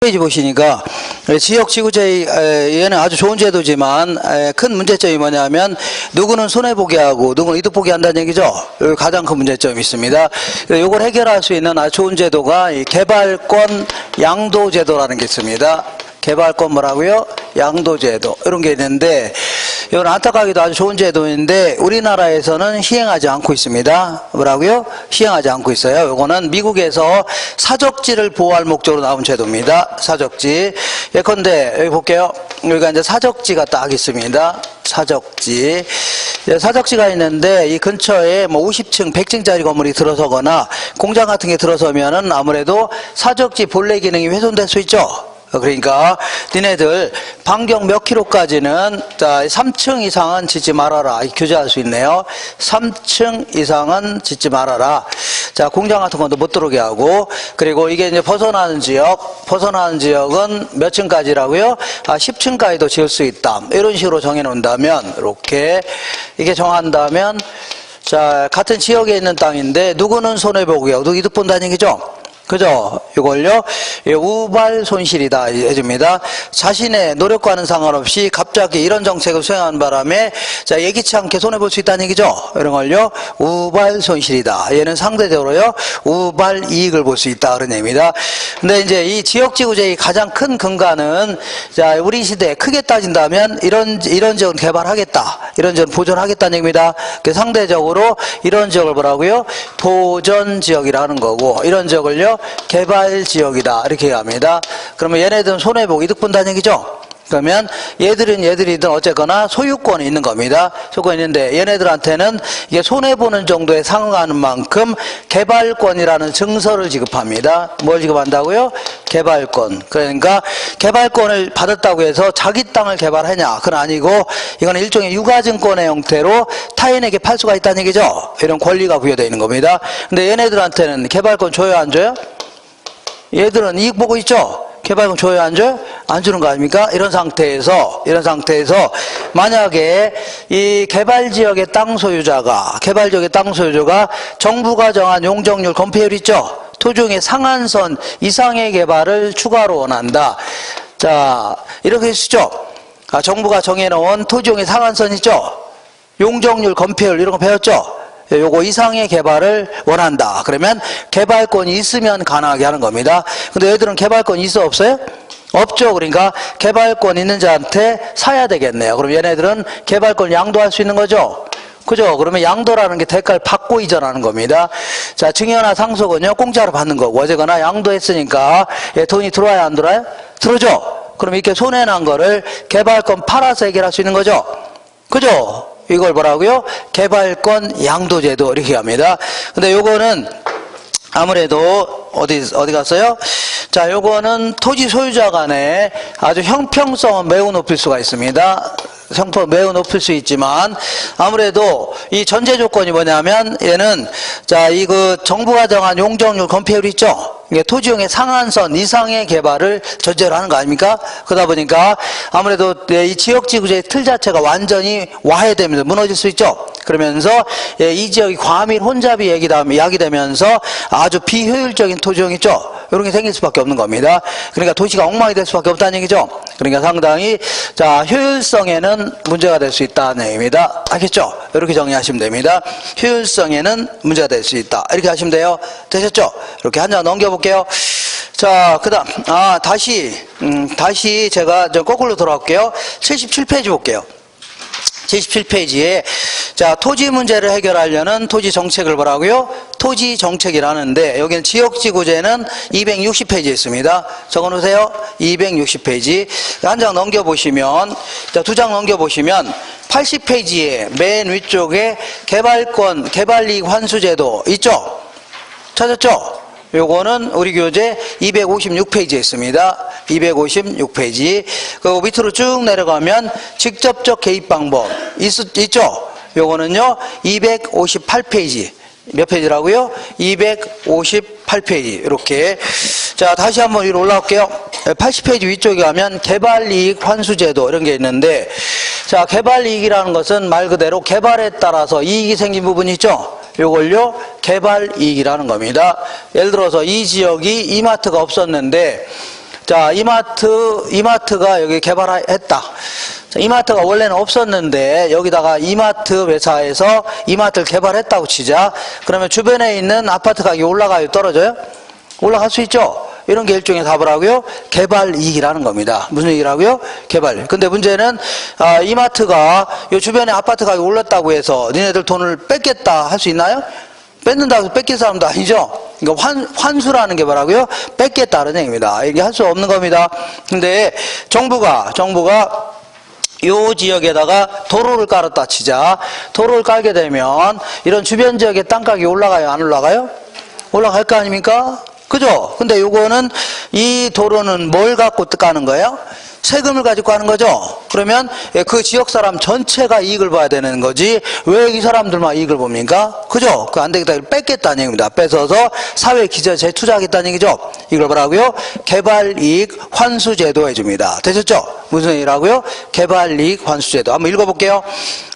페이지 보시니까 지역지구제의 얘는 아주 좋은 제도지만 큰 문제점이 뭐냐면 누구는 손해보게 하고 누구는 이득보게 한다는 얘기죠. 여기 가장 큰 문제점이 있습니다. 이걸 해결할 수 있는 아주 좋은 제도가 이 개발권 양도제도라는 게 있습니다. 개발권 뭐라고요? 양도제도 이런 게 있는데 이건 안타깝게도 아주 좋은 제도인데 우리나라에서는 시행하지 않고 있습니다. 뭐라고요? 시행하지 않고 있어요. 이거는 미국에서 사적지를 보호할 목적으로 나온 제도입니다. 사적지. 예컨대 여기 볼게요. 여기가 이제 사적지가 딱 있습니다. 사적지. 사적지가 있는데 이 근처에 뭐 50층, 100층짜리 건물이 들어서거나 공장 같은 게 들어서면은 아무래도 사적지 본래 기능이 훼손될 수 있죠. 그러니까 니네들 반경 몇 킬로까지는 자 3층 이상은 짓지 말아라 규제할 수 있네요. 3층 이상은 짓지 말아라. 자 공장 같은 것도 못 들어오게 하고 그리고 이게 이제 벗어나는 지역은 몇 층까지라고요? 10층까지도 지을 수 있다. 이런 식으로 정해 놓는다면 이렇게 이게 정한다면 자 같은 지역에 있는 땅인데 누구는 손해 보고요, 누구 이득 본다는 얘기죠. 그죠? 이걸요, 우발 손실이다 해줍니다. 자신의 노력과는 상관없이 갑자기 이런 정책을 수행하는 바람에 자 예기치 않게 손해볼 수 있다는 얘기죠. 이런 걸요, 우발 손실이다. 얘는 상대적으로요, 우발 이익을 볼 수 있다. 그런 얘기입니다. 근데 이제 이 지역지구제의 가장 큰 근간은 자 우리 시대에 크게 따진다면 이런 지역은 개발하겠다. 이런 지역은 보존하겠다는 얘기입니다. 상대적으로 이런 지역을 뭐라고요? 보전지역이라는 거고 이런 지역을요, 개발지역이다 이렇게 합니다. 그러면 얘네들은 손해보고 이득 본다는 얘기죠. 그러면 얘들이든 어쨌거나 소유권이 있는 겁니다. 소유권이 있는데 얘네들한테는 이게 손해보는 정도에 상응하는 만큼 개발권이라는 증서를 지급합니다. 뭘 지급한다고요? 개발권. 그러니까 개발권을 받았다고 해서 자기 땅을 개발하냐, 그건 아니고 이건 일종의 유가증권의 형태로 타인에게 팔 수가 있다는 얘기죠. 이런 권리가 부여되어 있는 겁니다. 근데 얘네들한테는 개발권 줘요, 안 줘요? 얘들은 이익 보고 있죠? 개발권 줘요, 안 줘요? 안 주는 거 아닙니까? 이런 상태에서 만약에 이 개발지역의 땅 소유자가 정부가 정한 용적률 건폐율 있죠? 토지용의 상한선 이상의 개발을 추가로 원한다. 자, 이렇게 쓰죠? 정부가 정해놓은 토지용의 상한선 있죠? 용적률 건폐율 이런 거 배웠죠? 요거 이상의 개발을 원한다. 그러면 개발권이 있으면 가능하게 하는 겁니다. 근데 얘들은 개발권이 있어, 없어요? 없죠. 그러니까 개발권 있는 자한테 사야 되겠네요. 그럼 얘네들은 개발권 양도할 수 있는 거죠. 그죠? 그러면 양도라는 게 대가를 받고 이전하는 겁니다. 자, 증여나 상속은요, 공짜로 받는 거고, 어제거나 양도했으니까 돈이 들어와야 안 들어와요? 들어오죠? 그럼 이렇게 손해난 거를 개발권 팔아서 해결할 수 있는 거죠? 그죠? 이걸 뭐라고요? 개발권 양도제도 이렇게 합니다. 근데 요거는 아무래도 어디 갔어요? 자, 요거는 토지 소유자 간에 아주 형평성은 매우 높일 수가 있습니다. 형평 매우 높일 수 있지만 아무래도 이 전제 조건이 뭐냐면 얘는 자, 정부가 정한 용적률 건폐율 있죠? 이게 토지용의 상한선 이상의 개발을 전제로 하는 거 아닙니까? 그러다 보니까 아무래도 이 지역지구제의 틀 자체가 완전히 와해되면서 무너질 수 있죠? 그러면서 이 지역이 과밀 혼잡이 야기되면서 아주 비효율적인 토지용 있죠? 이런 게 생길 수밖에 없는 겁니다. 그러니까 도시가 엉망이 될 수밖에 없다는 얘기죠? 그러니까 상당히 자, 효율성에는 문제가 될 수 있다는 얘기입니다. 알겠죠? 이렇게 정리하시면 됩니다. 효율성에는 문제가 될 수 있다. 이렇게 하시면 돼요. 되셨죠? 이렇게 한 장 넘겨볼게요. 자, 그 다음, 다시 제가 거꾸로 돌아올게요. 77페이지 볼게요. 77페이지에 자, 토지 문제를 해결하려는 토지 정책을 뭐라고요? 토지 정책이라는데 여기는 지역지구제는 260페이지에 있습니다. 적어놓으세요. 260페이지. 한 장 넘겨보시면, 자, 두 장 넘겨보시면 80페이지에 맨 위쪽에 개발권, 개발이익 환수제도 있죠? 찾았죠? 요거는 우리 교재 256페이지에 있습니다. 256페이지. 그 밑으로 쭉 내려가면 직접적 개입 방법 있죠? 요거는요 258페이지. 몇 페이지라고요? 258페이지. 이렇게. 자, 다시 한번 위로 올라올게요. 80페이지 위쪽에 가면 개발이익 환수제도 이런 게 있는데, 자, 개발이익이라는 것은 말 그대로 개발에 따라서 이익이 생긴 부분이 있죠? 요걸요 개발이익이라는 겁니다. 예를 들어서 이 지역이 이마트가 없었는데 자, 이마트가 여기 개발했다. 자, 이마트가 원래는 없었는데 여기다가 이마트 회사에서 이마트를 개발했다고 치자. 그러면 주변에 있는 아파트 가격이 올라가요, 떨어져요? 올라갈 수 있죠. 이런 게 일종의 답을 하고요. 개발 이익이라는 겁니다. 무슨 이익이라고요? 개발. 근데 문제는 이마트가 요 주변에 아파트 가격이 올랐다고 해서 니네들 돈을 뺏겠다 할 수 있나요? 뺏는다고 해서 뺏길 사람도 아니죠. 그러니까 환수라는 게 뭐라고요? 뺏겠다는 얘기입니다. 이게 할 수 없는 겁니다. 근데 정부가 요 지역에다가 도로를 깔았다 치자. 도로를 깔게 되면 이런 주변 지역의 땅가격이 올라가요? 안 올라가요? 올라갈 거 아닙니까? 그죠? 근데 요거는 이 도로는 뭘 갖고 까는 거예요? 세금을 가지고 하는 거죠. 그러면 그 지역 사람 전체가 이익을 봐야 되는 거지 왜 이 사람들만 이익을 봅니까? 그죠? 그 안 되겠다. 뺏겠다는 얘기입니다. 뺏어서 사회 기저 재투자하겠다는 얘기죠. 이걸 뭐라고요? 개발이익 환수제도 해줍니다. 되셨죠? 무슨 얘기라고요? 개발이익 환수제도. 한번 읽어볼게요.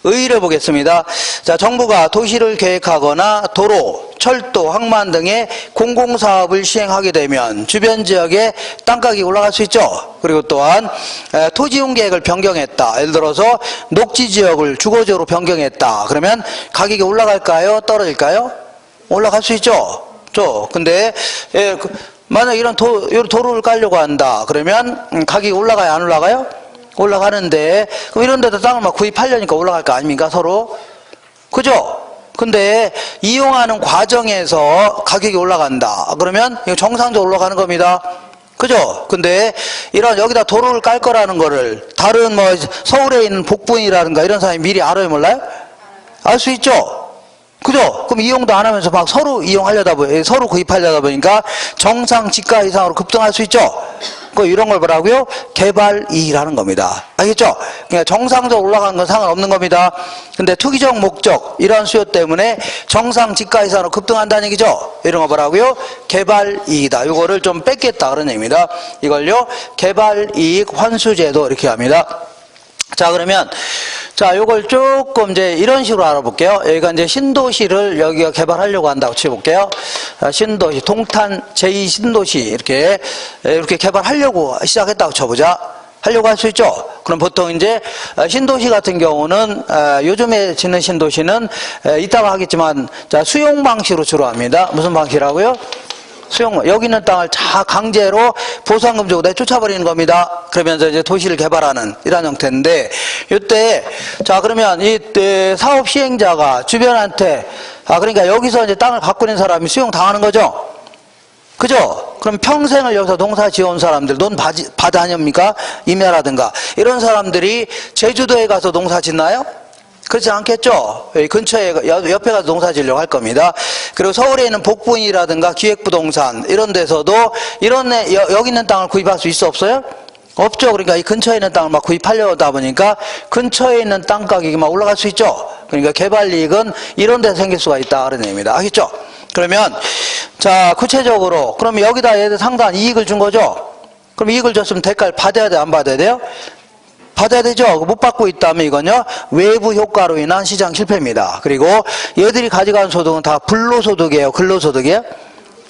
의의를 보겠습니다. 자, 정부가 도시를 계획하거나 도로, 철도, 항만 등의 공공사업을 시행하게 되면 주변 지역의 땅가격이 올라갈 수 있죠. 그리고 또한 토지용 계획을 변경했다. 예를 들어서 녹지 지역을 주거지역으로 변경했다. 그러면 가격이 올라갈까요? 떨어질까요? 올라갈 수 있죠. 근데 만약 이런 도로를 깔려고 한다. 그러면 가격이 올라가요? 안 올라가요? 올라가는데 그럼 이런 데다 땅을 막 구입하려니까 올라갈 거 아닙니까? 서로. 그죠? 근데 이용하는 과정에서 가격이 올라간다. 그러면 이거 정상적으로 올라가는 겁니다. 그죠? 근데 이런 여기다 도로를 깔 거라는 거를 다른 뭐 서울에 있는 복분이라든가 이런 사람이 미리 알아요, 몰라요? 알 수 있죠? 그죠? 그럼 이용도 안 하면서 막 서로 서로 구입하려다 보니까 정상 지가 이상으로 급등할 수 있죠? 이런 걸 뭐라고요? 개발이익이라는 겁니다. 알겠죠? 그러니까 정상적으로 올라가는 건 상관없는 겁니다. 근데 투기적 목적, 이런 수요 때문에 정상 지가 이상으로 급등한다는 얘기죠? 이런 거 뭐라고요? 개발이익이다. 이거를 좀 뺏겠다. 그런 얘기입니다. 이걸요, 개발이익 환수제도 이렇게 합니다. 자, 그러면 요걸 조금 이제 이런 식으로 알아볼게요. 여기가 이제 신도시를 여기가 개발하려고 한다고 치볼게요. 신도시, 동탄 제2신도시 이렇게 개발하려고 시작했다고 쳐보자. 하려고 할 수 있죠. 그럼 보통 이제 신도시 같은 경우는 요즘에 짓는 신도시는 이따가 하겠지만 수용 방식으로 주로 합니다. 무슨 방식이라고요? 여기 있는 땅을 다 강제로 보상금 주고 내쫓아버리는 겁니다. 그러면서 이제 도시를 개발하는 이런 형태인데, 이때, 그러면 이 사업 시행자가 주변한테, 그러니까 여기서 이제 땅을 갖고 있는 사람이 수용 당하는 거죠? 그죠? 그럼 평생을 여기서 농사 지어온 사람들, 논 바다 아닙니까? 임야라든가. 이런 사람들이 제주도에 가서 농사 짓나요? 그렇지 않겠죠? 근처에, 옆에 가서 농사 지으려고 할 겁니다. 그리고 서울에 있는 복분이라든가 기획부동산, 이런 데서도 여기 있는 땅을 구입할 수 있어, 없어요? 없죠. 그러니까 이 근처에 있는 땅을 막 구입하려다 보니까 근처에 있는 땅 가격이 막 올라갈 수 있죠? 그러니까 개발이익은 이런 데서 생길 수가 있다. 그런 얘기입니다. 아시죠? 그러면, 구체적으로, 그럼 여기다 얘들 상당한 이익을 준 거죠? 그럼 이익을 줬으면 대가를 받아야 돼, 안 받아야 돼요? 받아야 되죠. 못 받고 있다면 이건요, 외부 효과로 인한 시장 실패입니다. 그리고 얘들이 가져가는 소득은 다 불로소득이에요. 근로소득이에요?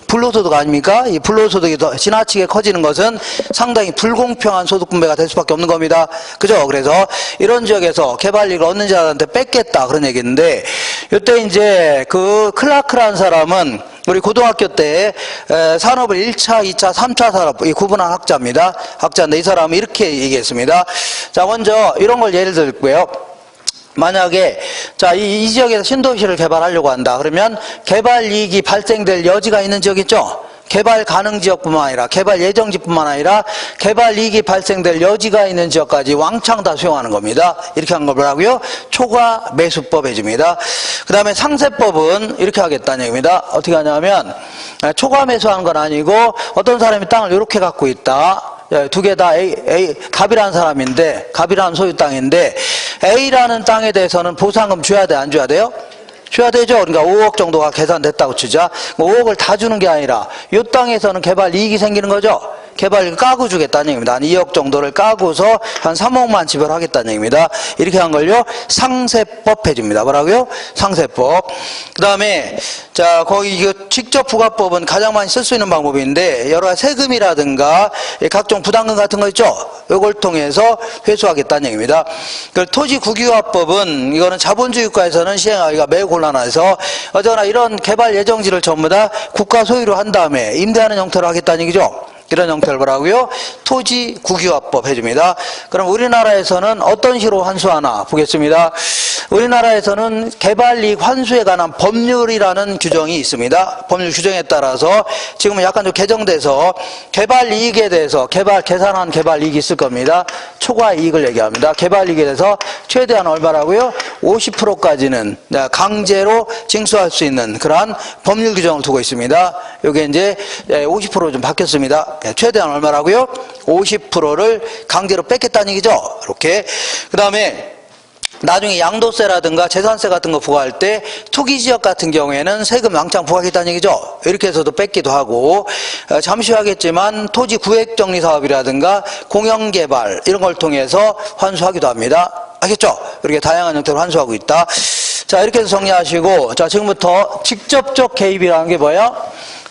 불로소득 아닙니까? 이 불로소득이 더 지나치게 커지는 것은 상당히 불공평한 소득 분배가 될 수밖에 없는 겁니다. 그죠? 그래서 이런 지역에서 개발이익을 얻는 자들한테 뺏겠다. 그런 얘기인데, 이때 이제 그 클라크라는 사람은 우리 고등학교 때 산업을 1차, 2차, 3차 산업 구분한 학자입니다. 학자인데 이 사람은 이렇게 얘기했습니다. 먼저 이런 걸 예를 들고요. 만약에 이 지역에서 신도시를 개발하려고 한다. 그러면 개발 이익이 발생될 여지가 있는 지역 있죠? 개발 가능 지역뿐만 아니라 개발 예정지뿐만 아니라 개발 이익이 발생될 여지가 있는 지역까지 왕창 다 수용하는 겁니다. 이렇게 한 걸 뭐라고요? 초과 매수법 해줍니다. 그 다음에 상세법은 이렇게 하겠다는 얘기입니다. 어떻게 하냐면 초과 매수하는 건 아니고 어떤 사람이 땅을 이렇게 갖고 있다. 두 개 다 갑이라는 사람인데, 갑이라는 소유 땅인데 A라는 땅에 대해서는 보상금 줘야 돼, 안 줘야 돼요? 줘야 되죠. 그러니까 5억 정도가 계산됐다고 치자. 5억을 다 주는 게 아니라 이 땅에서는 개발 이익이 생기는 거죠. 개발 까고 주겠다는 얘기입니다. 한 2억 정도를 까고서 한 3억만 지불하겠다는 얘기입니다. 이렇게 한 걸요, 상세법 해줍니다. 뭐라고요? 상세법. 그 다음에, 자, 거기 이거 직접 부과법은 가장 많이 쓸 수 있는 방법인데, 여러 가지 세금이라든가 각종 부담금 같은 거 있죠? 이걸 통해서 회수하겠다는 얘기입니다. 그 토지 국유화법은 이거는 자본주의 국가에서는 시행하기가 매우 곤란해서 어쩌나 이런 개발 예정지를 전부 다 국가 소유로 한 다음에 임대하는 형태로 하겠다는 얘기죠. 이런 형태를 뭐라고요? 토지 국유화법 해줍니다. 그럼 우리나라에서는 어떤 식으로 환수하나 보겠습니다. 우리나라에서는 개발이익 환수에 관한 법률이라는 규정이 있습니다. 법률 규정에 따라서 지금은 약간 좀 개정돼서 개발이익에 대해서 계산한 개발이익이 있을 겁니다. 초과이익을 얘기합니다. 개발이익에 대해서 최대한 얼마라고요? 50%까지는 강제로 징수할 수 있는 그러한 법률 규정을 두고 있습니다. 이게 이제 50%로 좀 바뀌었습니다. 최대한 얼마라고요? 50%를 강제로 뺏겠다는 얘기죠. 이렇게. 그 다음에 나중에 양도세라든가 재산세 같은 거 부과할 때 투기지역 같은 경우에는 세금 왕창 부과하겠다는 얘기죠. 이렇게 해서도 뺏기도 하고, 잠시 하겠지만 토지 구획정리사업이라든가 공영개발 이런 걸 통해서 환수하기도 합니다. 알겠죠? 이렇게 다양한 형태로 환수하고 있다. 자, 이렇게 해서 정리하시고, 자, 지금부터 직접적 개입이라는 게 뭐예요?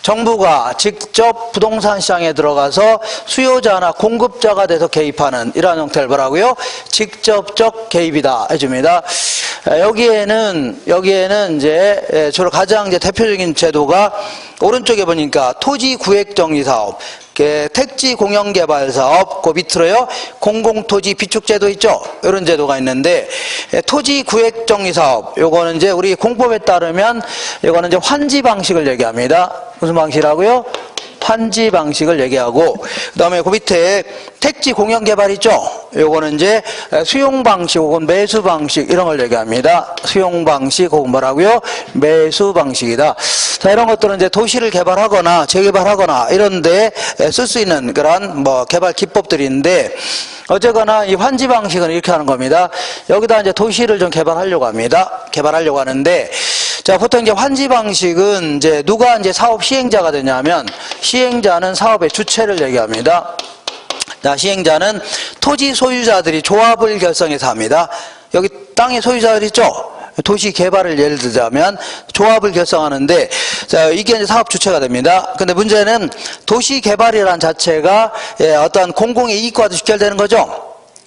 정부가 직접 부동산 시장에 들어가서 수요자나 공급자가 돼서 개입하는 이러한 형태를 뭐라고요? 직접적 개입이다 해줍니다. 여기에는 이제 주로 가장 이제 대표적인 제도가 오른쪽에 보니까 토지구획정리사업, 택지 공영개발사업, 그 밑으로요 공공토지 비축제도 있죠. 이런 제도가 있는데 토지구획정리사업, 요거는 이제 우리 공법에 따르면 요거는 이제 환지 방식을 얘기합니다. 무슨 방식이라고요? 환지 방식을 얘기하고, 그 다음에 그 밑에 택지 공영개발 있죠? 요거는 이제 수용 방식 혹은 매수 방식 이런 걸 얘기합니다. 수용 방식 혹은 뭐라고요? 매수 방식이다. 자, 이런 것들은 이제 도시를 개발하거나 재개발하거나 이런 데 쓸 수 있는 그런 뭐 개발 기법들인데, 어쨌거나 이 환지 방식은 이렇게 하는 겁니다. 여기다 이제 도시를 좀 개발하려고 합니다. 개발하려고 하는데, 자, 보통 이제 환지 방식은 이제 누가 이제 사업 시행자가 되냐면, 시행자는 사업의 주체를 얘기합니다. 자, 시행자는 토지 소유자들이 조합을 결성해서 합니다. 여기 땅의 소유자들 있죠? 도시 개발을 예를 들자면 조합을 결성하는데, 자, 이게 이제 사업 주체가 됩니다. 근데 문제는 도시 개발이라는 자체가 어떠한 공공의 이익과도 직결되는 거죠.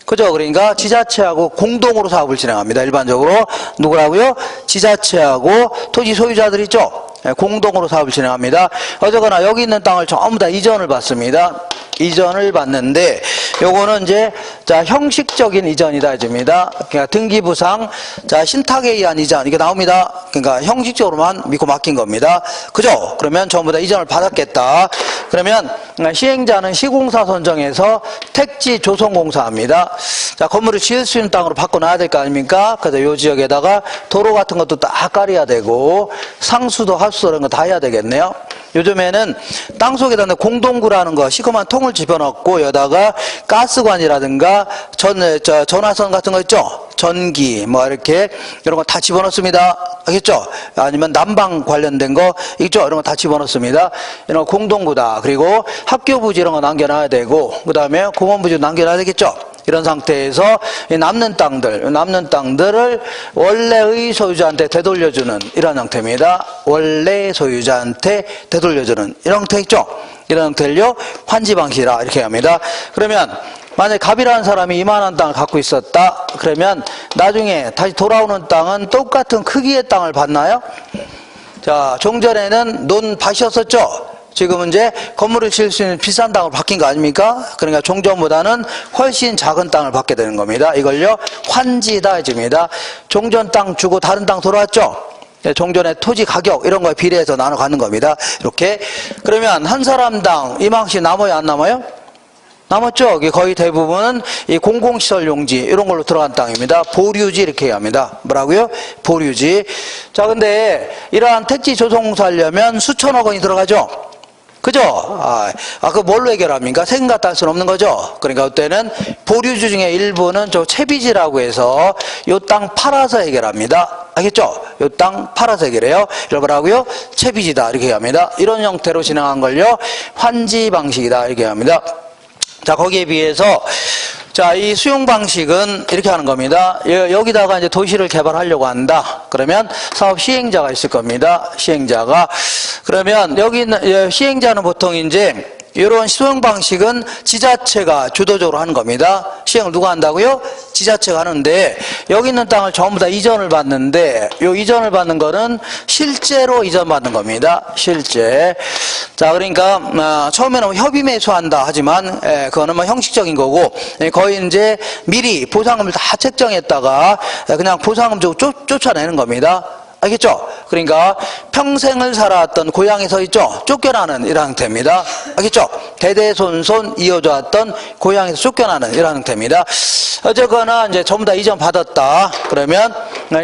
그죠? 그러니까 지자체하고 공동으로 사업을 진행합니다. 일반적으로 누구라고요? 지자체하고 토지 소유자들 있죠? 공동으로 사업을 진행합니다. 어쨌거나 여기 있는 땅을 전부 다 이전을 받습니다. 이전을 받는데, 요거는 이제 자 형식적인 이전이다 해줍니다. 그러니까 등기부상 자 신탁에 의한 이전 이게 나옵니다. 그러니까 형식적으로만 믿고 맡긴 겁니다. 그죠? 그러면 전부 다 이전을 받았겠다. 그러면 시행자는 시공사 선정해서 택지 조성공사합니다. 자, 건물을 지을 수 있는 땅으로 바꿔놔야 될 거 아닙니까? 그래서 요 지역에다가 도로 같은 것도 딱 깔아야 되고 상수도 하수도 이런 거 다 해야 되겠네요. 요즘에는 땅속에다 공동구라는 거 시커먼 통을 집어넣고 여기다가 가스관이라든가 전화선 같은 거 있죠? 전기 뭐 이렇게 이런 거 다 집어넣습니다. 알겠죠? 아니면 난방 관련된 거 있죠? 이런 거 다 집어넣습니다. 이런 거 공동구다. 그리고 학교 부지 이런 거 남겨놔야 되고, 그 다음에 공원 부지 남겨놔야 되겠죠? 이런 상태에서 남는 땅들을 원래의 소유자한테 되돌려주는 이런 형태입니다. 원래 소유자한테 되돌려주는 이런 형태 있죠? 이런 형태를요 환지 방식이라 이렇게 합니다. 그러면 만약에 갑이라는 사람이 이만한 땅을 갖고 있었다. 그러면 나중에 다시 돌아오는 땅은 똑같은 크기의 땅을 받나요? 자, 종전에는 논밭이었었죠? 지금은 이제 건물을 지을 수 있는 비싼 땅으로 바뀐 거 아닙니까? 그러니까 종전보다는 훨씬 작은 땅을 받게 되는 겁니다. 이걸요 환지다 해줍니다. 종전 땅 주고 다른 땅 돌아왔죠? 종전의 토지 가격 이런 거에 비례해서 나눠 가는 겁니다. 이렇게. 그러면 한 사람당 이만큼씩 남아요, 안 남아요? 남았죠? 거의 대부분은 이 공공시설 용지 이런 걸로 들어간 땅입니다. 보류지 이렇게 얘기합니다. 뭐라고요? 보류지. 자, 근데 이러한 택지 조성공사 하려면 수천억 원이 들어가죠? 그죠? 그 뭘로 해결합니까? 세금 갖다 할 수는 없는 거죠? 그러니까 그때는 보류주 중에 일부는 저 채비지라고 해서 요 땅 팔아서 해결합니다. 알겠죠? 요 땅 팔아서 해결해요. 이걸 뭐라고요? 채비지다. 이렇게 합니다. 이런 형태로 진행한 걸요. 환지 방식이다. 이렇게 합니다. 자, 거기에 비해서 자, 이 수용 방식은 이렇게 하는 겁니다. 여기다가 이제 도시를 개발하려고 한다. 그러면 사업 시행자가 있을 겁니다. 시행자가. 그러면 여기 있는 시행자는 보통 이제 이런 수용 방식은 지자체가 주도적으로 하는 겁니다. 시행을 누가 한다고요? 지자체가 하는데 여기 있는 땅을 전부 다 이전을 받는데 요 이전을 받는 거는 실제로 이전받는 겁니다. 실제. 자, 그러니까 처음에는 협의 매수한다 하지만 그거는 뭐 형식적인 거고 거의 이제 미리 보상금을 다 책정했다가 그냥 보상금 주고 쫓아내는 겁니다. 알겠죠? 그러니까 평생을 살아왔던 고향에서 있죠? 쫓겨나는 이런 형태입니다. 알겠죠? 대대손손 이어져 왔던 고향에서 쫓겨나는 이런 형태입니다. 어쨌거나 이제 전부 다 이전 받았다. 그러면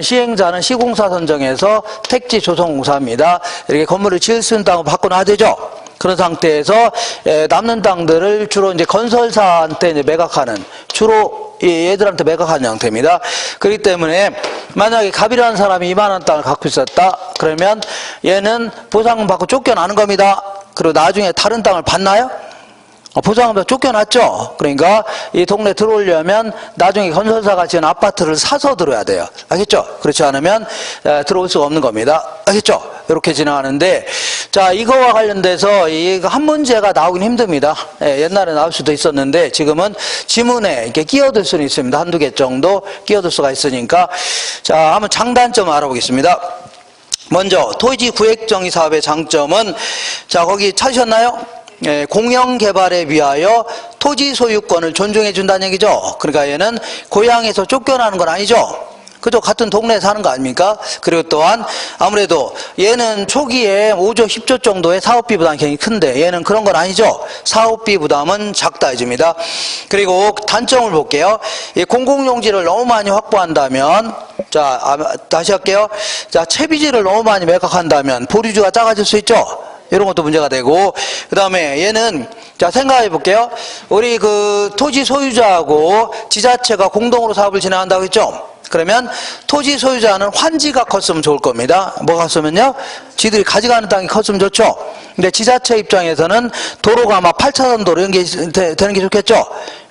시행자는 시공사 선정해서 택지 조성공사입니다. 이렇게 건물을 지을 수 있는 땅을 바꿔놔야 되죠? 그런 상태에서 남는 땅들을 주로 이제 건설사한테 이제 매각하는 주로 얘들한테 매각하는 형태입니다. 그렇기 때문에 만약에 갑이라는 사람이 이만한 땅을 갖고 있었다. 그러면 얘는 보상금 받고 쫓겨나는 겁니다. 그리고 나중에 다른 땅을 받나요? 보상금 받고 쫓겨났죠. 그러니까 이 동네 들어오려면 나중에 건설사가 지은 아파트를 사서 들어야 돼요. 알겠죠? 그렇지 않으면 들어올 수가 없는 겁니다. 알겠죠? 이렇게 진행하는데, 자, 이거와 관련돼서 한 문제가 나오긴 힘듭니다. 옛날에 나올 수도 있었는데 지금은 지문에 이렇게 끼어들 수는 있습니다. 한두 개 정도 끼어들 수가 있으니까. 자, 한번 장단점 알아보겠습니다. 먼저 토지 구획정의 사업의 장점은, 자, 거기 찾으셨나요? 공영개발에 위하여 토지 소유권을 존중해 준다는 얘기죠. 그러니까 얘는 고향에서 쫓겨나는 건 아니죠. 그죠? 같은 동네에 사는 거 아닙니까? 그리고 또한 아무래도 얘는 초기에 5조 10조 정도의 사업비 부담이 굉장히 큰데 얘는 그런 건 아니죠. 사업비 부담은 작다 해줍니다. 그리고 단점을 볼게요. 이 공공용지를 너무 많이 확보한다면, 자, 다시 할게요. 자, 채비지를 너무 많이 매각한다면 보류주가 작아질 수 있죠. 이런 것도 문제가 되고, 그 다음에 얘는, 자, 생각해 볼게요. 우리 그 토지 소유자하고 지자체가 공동으로 사업을 진행한다고 했죠. 그러면 토지 소유자는 환지가 컸으면 좋을 겁니다. 뭐가 컸으면요? 지들이 가져가는 땅이 컸으면 좋죠. 근데 지자체 입장에서는 도로가 막 8차선 도로 이런 게 되는 게 좋겠죠.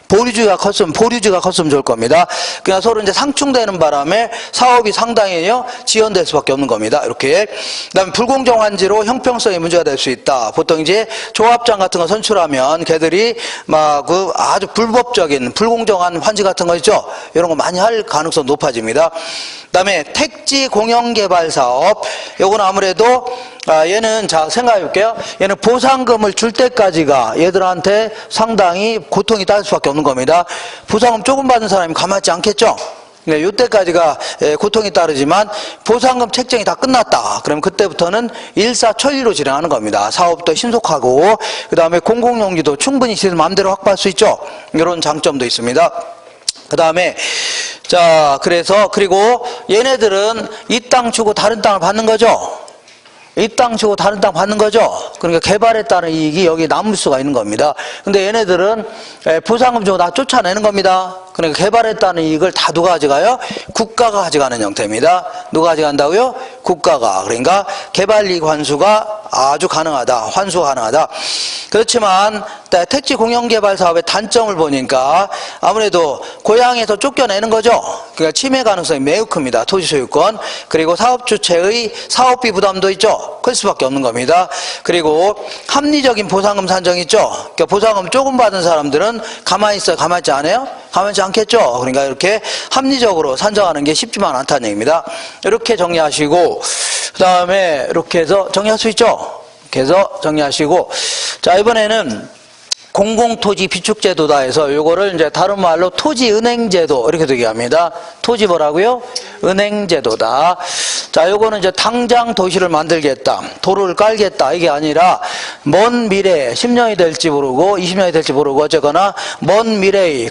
보류지가 컸으면 좋을 겁니다. 그냥 서로 이제 상충되는 바람에 사업이 상당히요, 지연될 수밖에 없는 겁니다. 이렇게. 그 다음에 불공정 환지로 형평성에 문제가 될 수 있다. 보통 이제 조합장 같은 거 선출하면 걔들이 막 그 아주 불법적인, 불공정한 환지 같은 거 있죠? 이런 거 많이 할 가능성이 높아집니다. 그 다음에 택지 공영개발 사업. 요건 아무래도 얘는, 자, 생각해 볼게요. 얘는 보상금을 줄 때까지가 얘들한테 상당히 고통이 따를 수밖에 없는 겁니다. 보상금 조금 받은 사람이 가만히 있지 않겠죠? 네, 이때까지가 고통이 따르지만 보상금 책정이 다 끝났다. 그럼 그때부터는 일사천리로 진행하는 겁니다. 사업도 신속하고, 그 다음에 공공용지도 충분히 지들 마음대로 확보할 수 있죠. 이런 장점도 있습니다. 그 다음에, 자, 그리고 얘네들은 이 땅 주고 다른 땅을 받는 거죠. 이 땅 주고 다른 땅 받는 거죠. 그러니까 개발에 따른 이익이 여기 남을 수가 있는 겁니다. 근데 얘네들은 보상금 주고 다 쫓아내는 겁니다. 그러니까 개발에 따른 이익을 다 누가 가져가요? 국가가 가져가는 형태입니다. 누가 가져간다고요? 국가가. 그러니까 개발이익 환수가 아주 가능하다. 환수가 가능하다. 그렇지만 택지 공영개발 사업의 단점을 보니까 아무래도 고향에서 쫓겨내는 거죠. 그러니까 침해 가능성이 매우 큽니다. 토지 소유권. 그리고 사업 주체의 사업비 부담도 있죠. 클 수밖에 없는 겁니다. 그리고 합리적인 보상금 산정이 있죠. 그러니까 보상금 조금 받은 사람들은 가만히 있어요? 가만히 있지 않아요? 가만히 있지 않겠죠. 그러니까 이렇게 합리적으로 산정하는 게 쉽지만 않다는 얘기입니다. 이렇게 정리하시고, 그 다음에 이렇게 해서 정리할 수 있죠. 이렇게 해서 정리하시고, 자, 이번에는 공공토지 비축제도다 해서 요거를 이제 다른 말로 토지은행제도 이렇게 되게 합니다. 토지 뭐라고요? 은행제도다. 자, 요거는 이제 당장 도시를 만들겠다, 도로를 깔겠다, 이게 아니라 먼 미래에 10년이 될지 모르고 20년이 될지 모르고 어쨌거나 먼 미래의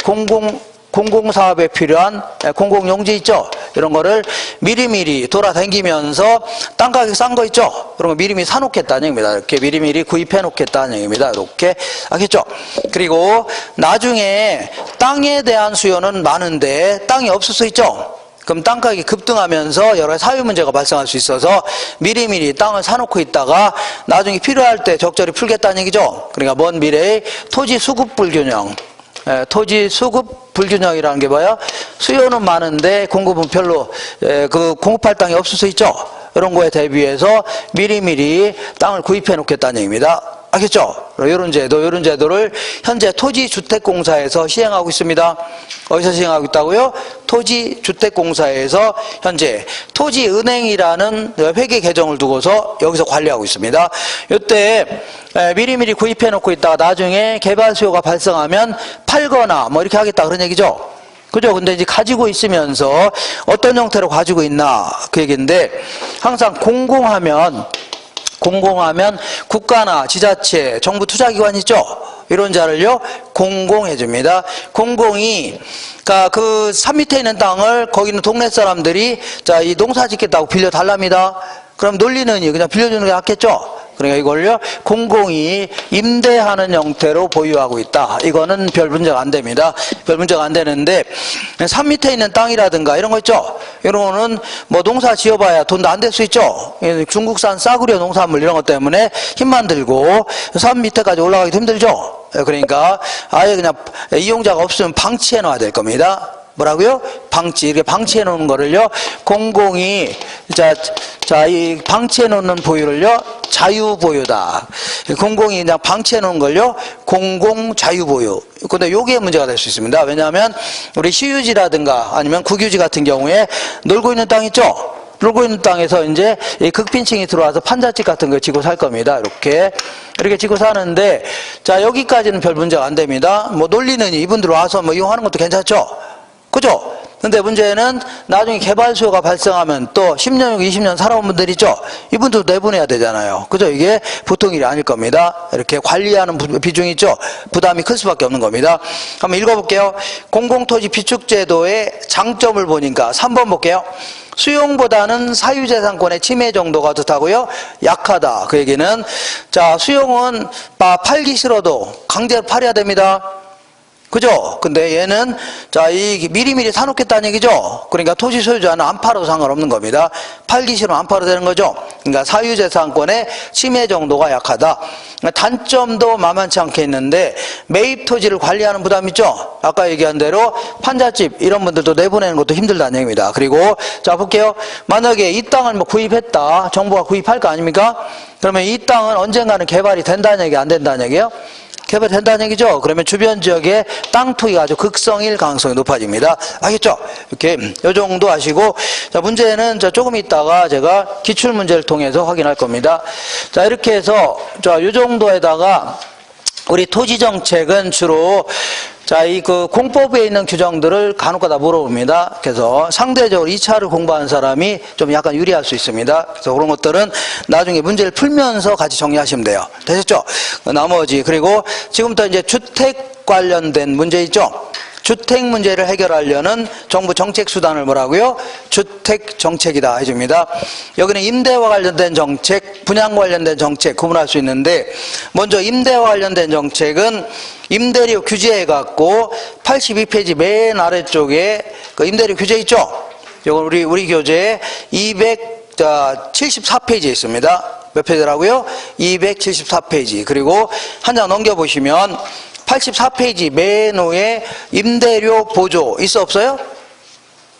공공사업에 필요한 공공용지 있죠? 이런 거를 미리미리 돌아다니면서 땅 가격 싼 거 있죠? 그런 거 미리미리 사놓겠다는 얘기입니다. 이렇게 미리미리 구입해 놓겠다는 얘기입니다. 이렇게. 알겠죠? 그리고 나중에 땅에 대한 수요는 많은데 땅이 없을 수 있죠? 그럼 땅 가격이 급등하면서 여러 사회 문제가 발생할 수 있어서 미리미리 땅을 사놓고 있다가 나중에 필요할 때 적절히 풀겠다는 얘기죠. 그러니까 먼 미래의 토지 수급 불균형. 토지 수급 불균형이라는 게 뭐야? 수요는 많은데 공급은 별로 그 공급할 땅이 없을 수 있죠. 이런 거에 대비해서 미리미리 땅을 구입해 놓겠다는 얘기입니다. 알겠죠? 이런 제도를 현재 토지주택공사에서 시행하고 있습니다. 어디서 시행하고 있다고요? 토지주택공사에서 현재 토지은행이라는 회계 계정을 두고서 여기서 관리하고 있습니다. 이때 미리미리 구입해 놓고 있다가 나중에 개발 수요가 발생하면 팔거나 뭐 이렇게 하겠다 그런 얘기죠. 그죠? 근데 이제 가지고 있으면서 어떤 형태로 가지고 있나 그 얘기인데 항상 공공하면 국가나 지자체, 정부 투자기관 있죠? 이런 자를요, 공공해 줍니다. 공공이, 그러니까 그 산 밑에 있는 땅을 거기 있는 동네 사람들이 자, 이 농사 짓겠다고 빌려달랍니다. 그럼 논리는 그냥 빌려주는 게 낫겠죠? 그러니까 이걸요, 공공이 임대하는 형태로 보유하고 있다. 이거는 별 문제가 안 됩니다. 별 문제가 안 되는데, 산 밑에 있는 땅이라든가 이런 거 있죠? 이런 거는 뭐 농사 지어봐야 돈도 안 될 수 있죠? 중국산 싸구려 농산물 이런 것 때문에 힘만 들고 산 밑에까지 올라가기도 힘들죠? 그러니까 아예 그냥 이용자가 없으면 방치해 놔야 될 겁니다. 뭐라고요? 방치. 이렇게 방치해 놓는 거를요, 공공이, 이 방치해 놓는 보유를요, 자유보유다. 공공이 그냥 방치해 놓은 걸요, 공공자유보유. 근데 요게 문제가 될 수 있습니다. 왜냐하면 우리 시유지라든가 아니면 국유지 같은 경우에 놀고 있는 땅 있죠? 놀고 있는 땅에서 이제 극빈층이 들어와서 판잣집 같은 거 지고 살 겁니다. 이렇게 지고 사는데, 자, 여기까지는 별 문제가 안 됩니다. 뭐 놀리는 이분들 와서 뭐 이용하는 것도 괜찮죠? 그죠? 근데 문제는 나중에 개발 수요가 발생하면 또 10년, 20년 살아온 분들 있죠? 이분도 내보내야 되잖아요. 그죠? 이게 보통 일이 아닐 겁니다. 이렇게 관리하는 비중이 있죠? 부담이 클 수밖에 없는 겁니다. 한번 읽어볼게요. 공공토지 비축제도의 장점을 보니까 3번 볼게요. 수용보다는 사유재산권의 침해 정도가 좋다고요? 약하다. 그 얘기는, 자, 수용은 팔기 싫어도 강제로 팔아야 됩니다. 그죠? 근데 얘는, 자, 이 미리미리 사놓겠다는 얘기죠? 그러니까 토지 소유자는 안 팔아도 상관없는 겁니다. 팔기 싫으면 안 팔아도 되는 거죠? 그러니까 사유재산권의 침해 정도가 약하다. 단점도 만만치 않게 있는데, 매입 토지를 관리하는 부담이 있죠? 아까 얘기한 대로 판잣집, 이런 분들도 내보내는 것도 힘들다는 얘기입니다. 그리고, 자, 볼게요. 만약에 이 땅을 뭐 구입했다. 정부가 구입할 거 아닙니까? 그러면 이 땅은 언젠가는 개발이 된다는 얘기, 안 된다는 얘기예요? 개발된다는 얘기죠. 그러면 주변 지역에 땅 투기가 아주 극성일 가능성이 높아집니다. 알겠죠? 이렇게 요 정도 아시고, 자, 문제는 조금 있다가 제가 기출 문제를 통해서 확인할 겁니다. 자, 이렇게 해서 요 정도에다가 우리 토지 정책은 주로 자, 이 공법에 있는 규정들을 간혹가다 물어봅니다. 그래서 상대적으로 2차를 공부하는 사람이 좀 약간 유리할 수 있습니다. 그래서 그런 것들은 나중에 문제를 풀면서 같이 정리하시면 돼요. 되셨죠? 나머지, 그리고 지금부터 이제 주택 관련된 문제 있죠? 주택 문제를 해결하려는 정부 정책 수단을 뭐라고요? 주택 정책이다 해줍니다. 여기는 임대와 관련된 정책, 분양 관련된 정책 구분할 수 있는데, 먼저 임대와 관련된 정책은 임대료 규제해 갖고 82페이지 맨 아래쪽에 그 임대료 규제 있죠? 이건 우리 교재에 274페이지에 있습니다. 몇 페이지라고요? 274페이지. 그리고 한 장 넘겨보시면 84페이지 맨 위에 임대료 보조 있어 없어요?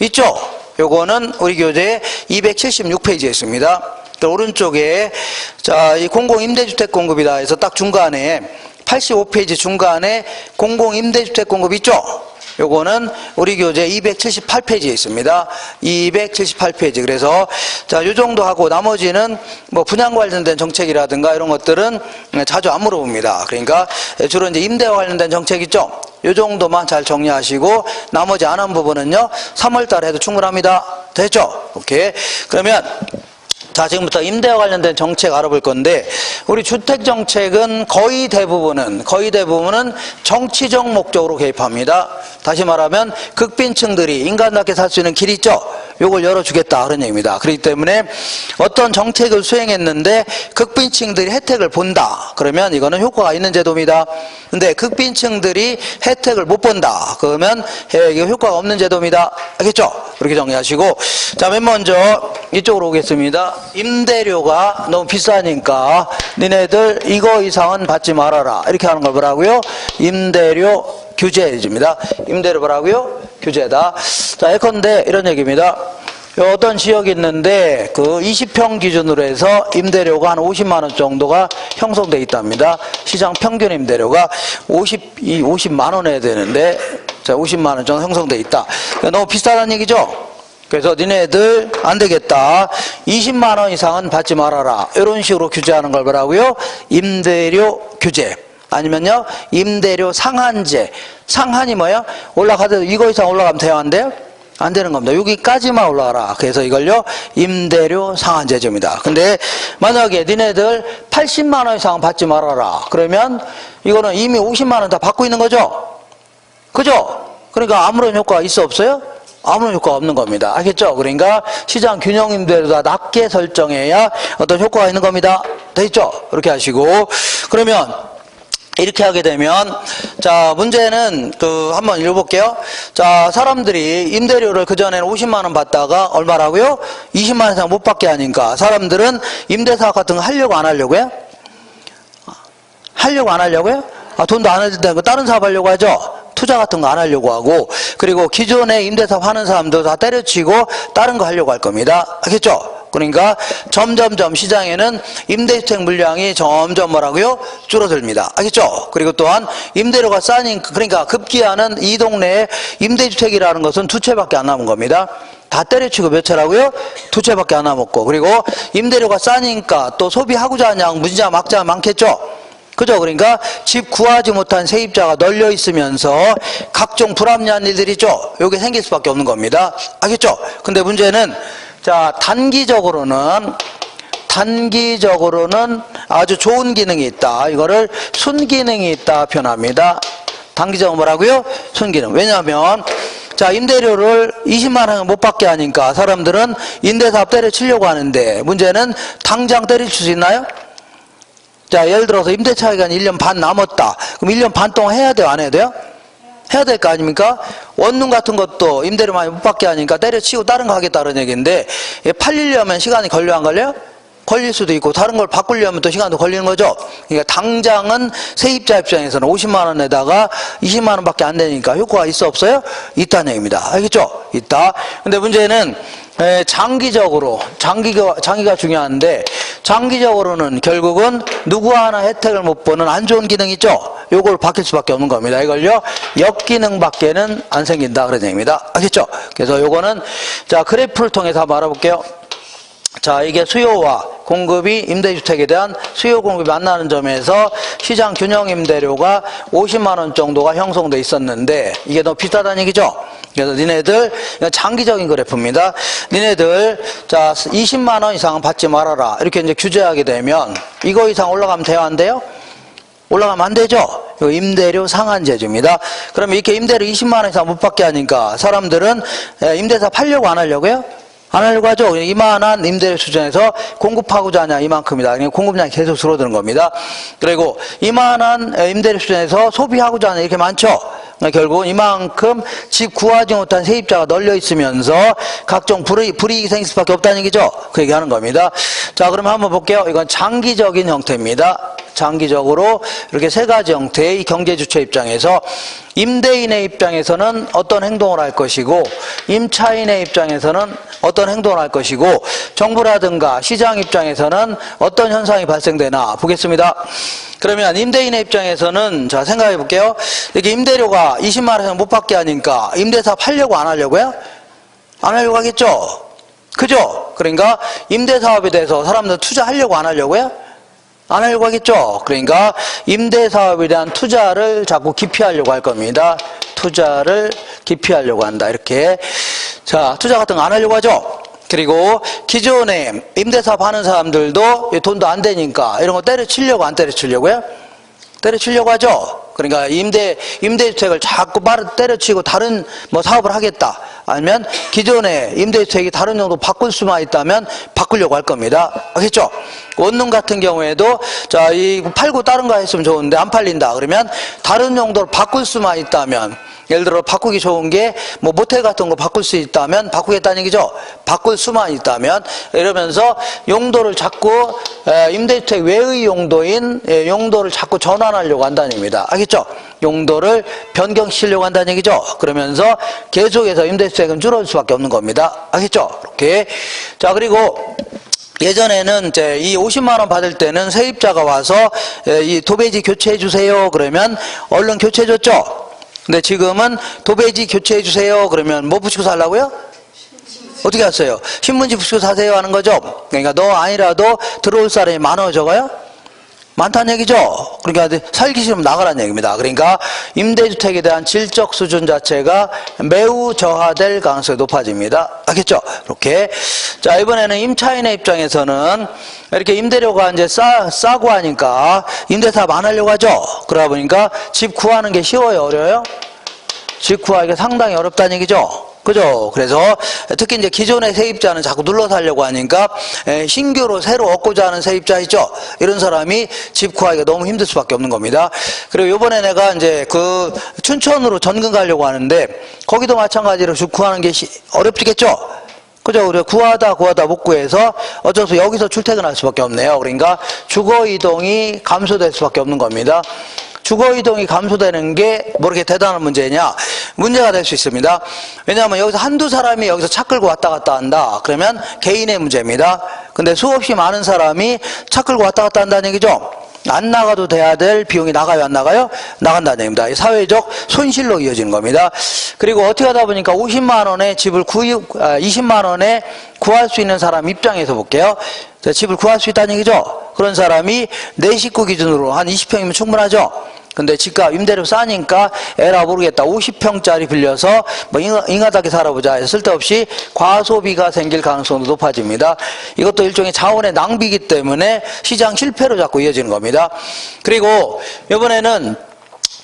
있죠? 요거는 우리 교재에 276페이지에 있습니다. 오른쪽에 자, 이 공공임대주택 공급이다 해서 딱 중간에 85페이지 중간에 공공임대주택 공급 있죠? 요거는 우리 교재 278페이지에 있습니다. 278페이지. 그래서 자, 요 정도 하고 나머지는 뭐 분양 관련된 정책이라든가 이런 것들은 자주 안 물어봅니다. 그러니까 주로 이제 임대와 관련된 정책 있죠? 요 정도만 잘 정리하시고 나머지 안 한 부분은요, 3월 달에 해도 충분합니다. 됐죠? 오케이. 그러면 자, 지금부터 임대와 관련된 정책 알아볼 건데, 우리 주택 정책은 거의 대부분은 정치적 목적으로 개입합니다. 다시 말하면 극빈층들이 인간답게 살 수 있는 길 있죠? 요걸 열어주겠다 그런 얘기입니다. 그렇기 때문에 어떤 정책을 수행했는데 극빈층들이 혜택을 본다. 그러면 이거는 효과가 있는 제도입니다. 근데 극빈층들이 혜택을 못 본다. 그러면 이거 효과가 없는 제도입니다. 알겠죠? 그렇게 정리하시고, 자, 맨 먼저 이쪽으로 오겠습니다. 임대료가 너무 비싸니까 니네들 이거 이상은 받지 말아라. 이렇게 하는 걸 뭐라고요? 임대료 규제입니다. 임대료 뭐라고요? 규제다. 자, 예컨대 이런 얘기입니다. 어떤 지역이 있는데 그 20평 기준으로 해서 임대료가 한 50만 원 정도가 형성돼 있답니다. 시장 평균 임대료가 50만 원 해야 되는데, 자, 50만 원 정도 형성돼 있다. 너무 비싸다는 얘기죠? 그래서 니네들 안 되겠다. 20만 원 이상은 받지 말아라. 이런 식으로 규제하는 걸 뭐라고요? 임대료 규제. 아니면요, 임대료 상한제. 상한이 뭐예요? 올라가도 이거 이상 올라가면 돼요? 안 돼요? 안 되는 겁니다. 여기까지만 올라가라. 그래서 이걸요, 임대료 상한제입니다. 근데 만약에 니네들 80만 원 이상 받지 말아라. 그러면 이거는 이미 50만 원 다 받고 있는 거죠? 그죠? 그러니까 아무런 효과가 있어 없어요? 아무런 효과가 없는 겁니다. 알겠죠? 그러니까 시장 균형 임대료가 낮게 설정해야 어떤 효과가 있는 겁니다. 됐죠? 그렇게 하시고, 그러면 이렇게 하게 되면, 자, 문제는 한번 읽어볼게요. 자, 사람들이 임대료를 그전에는 50만 원 받다가 얼마라고요? 20만 원 이상 못 받게 하니까 사람들은 임대사업 같은 거 하려고 안 하려고요? 하려고 안 하려고요? 돈도 안 해도 되고 다른 사업 하려고 하죠? 투자 같은 거 안 하려고 하고, 그리고 기존에 임대사업 하는 사람도 다 때려치고 다른 거 하려고 할 겁니다. 알겠죠? 그러니까 점점점 시장에는 임대주택 물량이 점점 뭐라고요? 줄어듭니다. 알겠죠? 그리고 또한 임대료가 싸니까, 그러니까 급기야는 이 동네에 임대주택이라는 것은 두 채밖에 안 남은 겁니다. 다 때려치고 몇 채라고요? 두 채밖에 안 남았고, 그리고 임대료가 싸니까 또 소비하고자 하는 양 무지자 막자 많겠죠? 그죠? 그러니까 집 구하지 못한 세입자가 널려 있으면서 각종 불합리한 일들이 있죠? 요게 생길 수밖에 없는 겁니다. 알겠죠? 근데 문제는, 자, 단기적으로는 아주 좋은 기능이 있다. 이거를 순기능이 있다 표현합니다. 단기적으로 뭐라고요? 순기능. 왜냐하면, 자, 임대료를 20만 원 못 받게 하니까 사람들은 임대사업 때려치려고 하는데, 문제는 당장 때려칠 수 있나요? 자, 예를 들어서 임대차 기간이 1년 반 남았다. 그럼 1년 반 동안 해야 돼요? 안 해야 돼요? 해야 될 거 아닙니까? 원룸 같은 것도 임대료 많이 못 받게 하니까 때려치고 다른 거 하겠다는 얘기인데, 팔리려면 시간이 걸려 안 걸려요? 걸릴 수도 있고, 다른 걸 바꾸려면 또 시간도 걸리는 거죠. 그러니까 당장은 세입자 입장에서는 50만 원에다가 20만 원밖에 안 되니까 효과가 있어 없어요? 있다는 얘기입니다. 알겠죠? 있다. 근데 문제는 장기가 중요한데, 장기적으로는 결국은 누구 하나 혜택을 못 보는 안 좋은 기능 있죠? 요걸 바뀔 수밖에 없는 겁니다. 이걸요, 역기능밖에는 안 생긴다 그런 얘기입니다. 알겠죠? 그래서 요거는, 자, 그래프를 통해서 한번 알아볼게요. 자, 이게 수요와 공급이 임대주택에 대한 수요 공급이 만나는 점에서 시장 균형 임대료가 50만 원 정도가 형성돼 있었는데, 이게 너무 비싸다는 얘기죠? 그래서 니네들, 장기적인 그래프입니다. 니네들, 자, 20만 원 이상은 받지 말아라. 이렇게 이제 규제하게 되면, 이거 이상 올라가면 돼요? 안 돼요? 올라가면 안 되죠? 이거 임대료 상한제입니다. 그러면 이렇게 임대료 20만 원 이상 못 받게 하니까 사람들은 임대사 팔려고 안 하려고요? 안 하려고 하죠. 이만한 임대료 수준에서 공급하고자 하냐 이만큼이다. 그러니까 공급량이 계속 줄어드는 겁니다. 그리고 이만한 임대료 수준에서 소비하고자 하냐 이렇게 많죠. 결국은 이만큼 집 구하지 못한 세입자가 널려 있으면서 각종 불이익이 생길 수밖에 없다는 얘기죠. 그 얘기하는 겁니다. 자, 그러면 한번 볼게요. 이건 장기적인 형태입니다. 장기적으로 이렇게 세 가지 형태의 경제주체 입장에서 임대인의 입장에서는 어떤 행동을 할 것이고, 임차인의 입장에서는 어떤 행동을 할 것이고, 정부라든가 시장 입장에서는 어떤 현상이 발생되나 보겠습니다. 그러면 임대인의 입장에서는, 자, 생각해 볼게요. 이렇게 임대료가 20만 원 못 받게 하니까 임대사업 하려고 안 하려고요? 안 하려고 하겠죠? 그죠? 그러니까 임대사업에 대해서 사람들 투자하려고 안 하려고요? 안 하려고 하겠죠? 그러니까 임대사업에 대한 투자를 자꾸 기피하려고 할 겁니다. 투자를 기피하려고 한다. 이렇게. 자, 투자 같은 거 안 하려고 하죠? 그리고 기존에 임대사업 하는 사람들도 돈도 안 되니까 이런 거 때려치려고 안 때려치려고요? 때려치려고 하죠. 그러니까 임대주택을 자꾸 때려치고 다른 뭐 사업을 하겠다. 아니면 기존에 임대주택이 다른 용도 바꿀 수만 있다면 바꾸려고 할 겁니다. 알겠죠? 원룸 같은 경우에도 자, 이 팔고 다른 거 했으면 좋은데 안 팔린다. 그러면 다른 용도로 바꿀 수만 있다면 예를 들어 바꾸기 좋은 게 뭐 모텔 같은 거 바꿀 수 있다면 바꾸겠다는 얘기죠. 바꿀 수만 있다면 이러면서 용도를 자꾸 임대주택 외의 용도인 용도를 자꾸 전환하려고 한다는 얘기입니다. 알겠죠? 용도를 변경시키려고 한다는 얘기죠. 그러면서 계속해서 임대주택은 줄어들 수밖에 없는 겁니다. 알겠죠? 이렇게. 자, 그리고 예전에는 이제 이 50만 원 받을 때는 세입자가 와서 이 도배지 교체해 주세요. 그러면 얼른 교체해 줬죠. 근데 지금은 도배지 교체해 주세요. 그러면 뭐 붙이고 살라고요? 어떻게 하세요? 신문지 붙이고 사세요 하는 거죠. 그러니까 너 아니라도 들어올 사람이 많아 적어요? 많다는 얘기죠. 그러니까 살기 싫으면 나가라는 얘기입니다. 그러니까 임대주택에 대한 질적 수준 자체가 매우 저하될 가능성이 높아집니다. 알겠죠? 이렇게. 자, 이번에는 임차인의 입장에서는 이렇게 임대료가 이제 싸고 하니까 임대사업 안 하려고 하죠. 그러다 보니까 집 구하는 게 쉬워요? 어려워요? 집 구하기가 상당히 어렵다는 얘기죠. 그죠? 그래서 특히 이제 기존의 세입자는 자꾸 눌러 살려고 하니까 신규로 새로 얻고자 하는 세입자 있죠? 이런 사람이 집 구하기가 너무 힘들 수밖에 없는 겁니다. 그리고 요번에 내가 이제 그 춘천으로 전근 가려고 하는데 거기도 마찬가지로 집 구하는 게 어렵겠죠? 그죠? 우리가 구하다 못 구해서 어쩔 수 여기서 출퇴근할 수밖에 없네요. 그러니까 주거 이동이 감소될 수밖에 없는 겁니다. 주거 이동이 감소되는 게 뭐 이렇게 대단한 문제냐? 문제가 될 수 있습니다. 왜냐하면 여기서 한두 사람이 여기서 차 끌고 왔다 갔다 한다. 그러면 개인의 문제입니다. 근데 수없이 많은 사람이 차 끌고 왔다 갔다 한다는 얘기죠. 안 나가도 돼야 될 비용이 나가요, 안 나가요? 나간다는 얘기입니다. 이 사회적 손실로 이어지는 겁니다. 그리고 어떻게 하다 보니까 50만 원에 집을 20만 원에 구할 수 있는 사람 입장에서 볼게요. 집을 구할 수 있다는 얘기죠. 그런 사람이 내 식구 기준으로 한 20평이면 충분하죠. 근데 집값 임대료 싸니까 에라 모르겠다. 50평짜리 빌려서 뭐 잉하다게 살아보자 해서 쓸데없이 과소비가 생길 가능성도 높아집니다. 이것도 일종의 자원의 낭비이기 때문에 시장 실패로 자꾸 이어지는 겁니다. 그리고 이번에는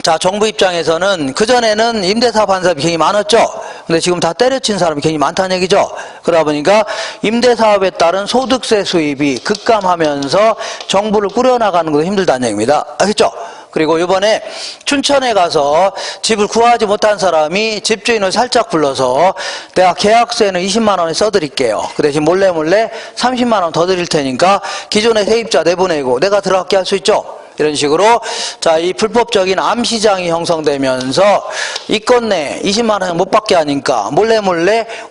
자, 정부 입장에서는 그전에는 임대사업 한 사람이 굉장히 많았죠. 근데 지금 다 때려친 사람이 굉장히 많다는 얘기죠. 그러다 보니까 임대사업에 따른 소득세 수입이 급감하면서 정부를 꾸려나가는 것도 힘들다는 얘기입니다. 알겠죠? 그리고 이번에 춘천에 가서 집을 구하지 못한 사람이 집주인을 살짝 불러서 내가 계약세는 20만 원에 써드릴게요. 그 대신 몰래 30만 원 더 드릴 테니까 기존의 세입자 내보내고 내가 들어가게 할 수 있죠. 이런 식으로 자, 이 불법적인 암시장이 형성되면서 이건 내 20만 원 못 받게 하니까 몰래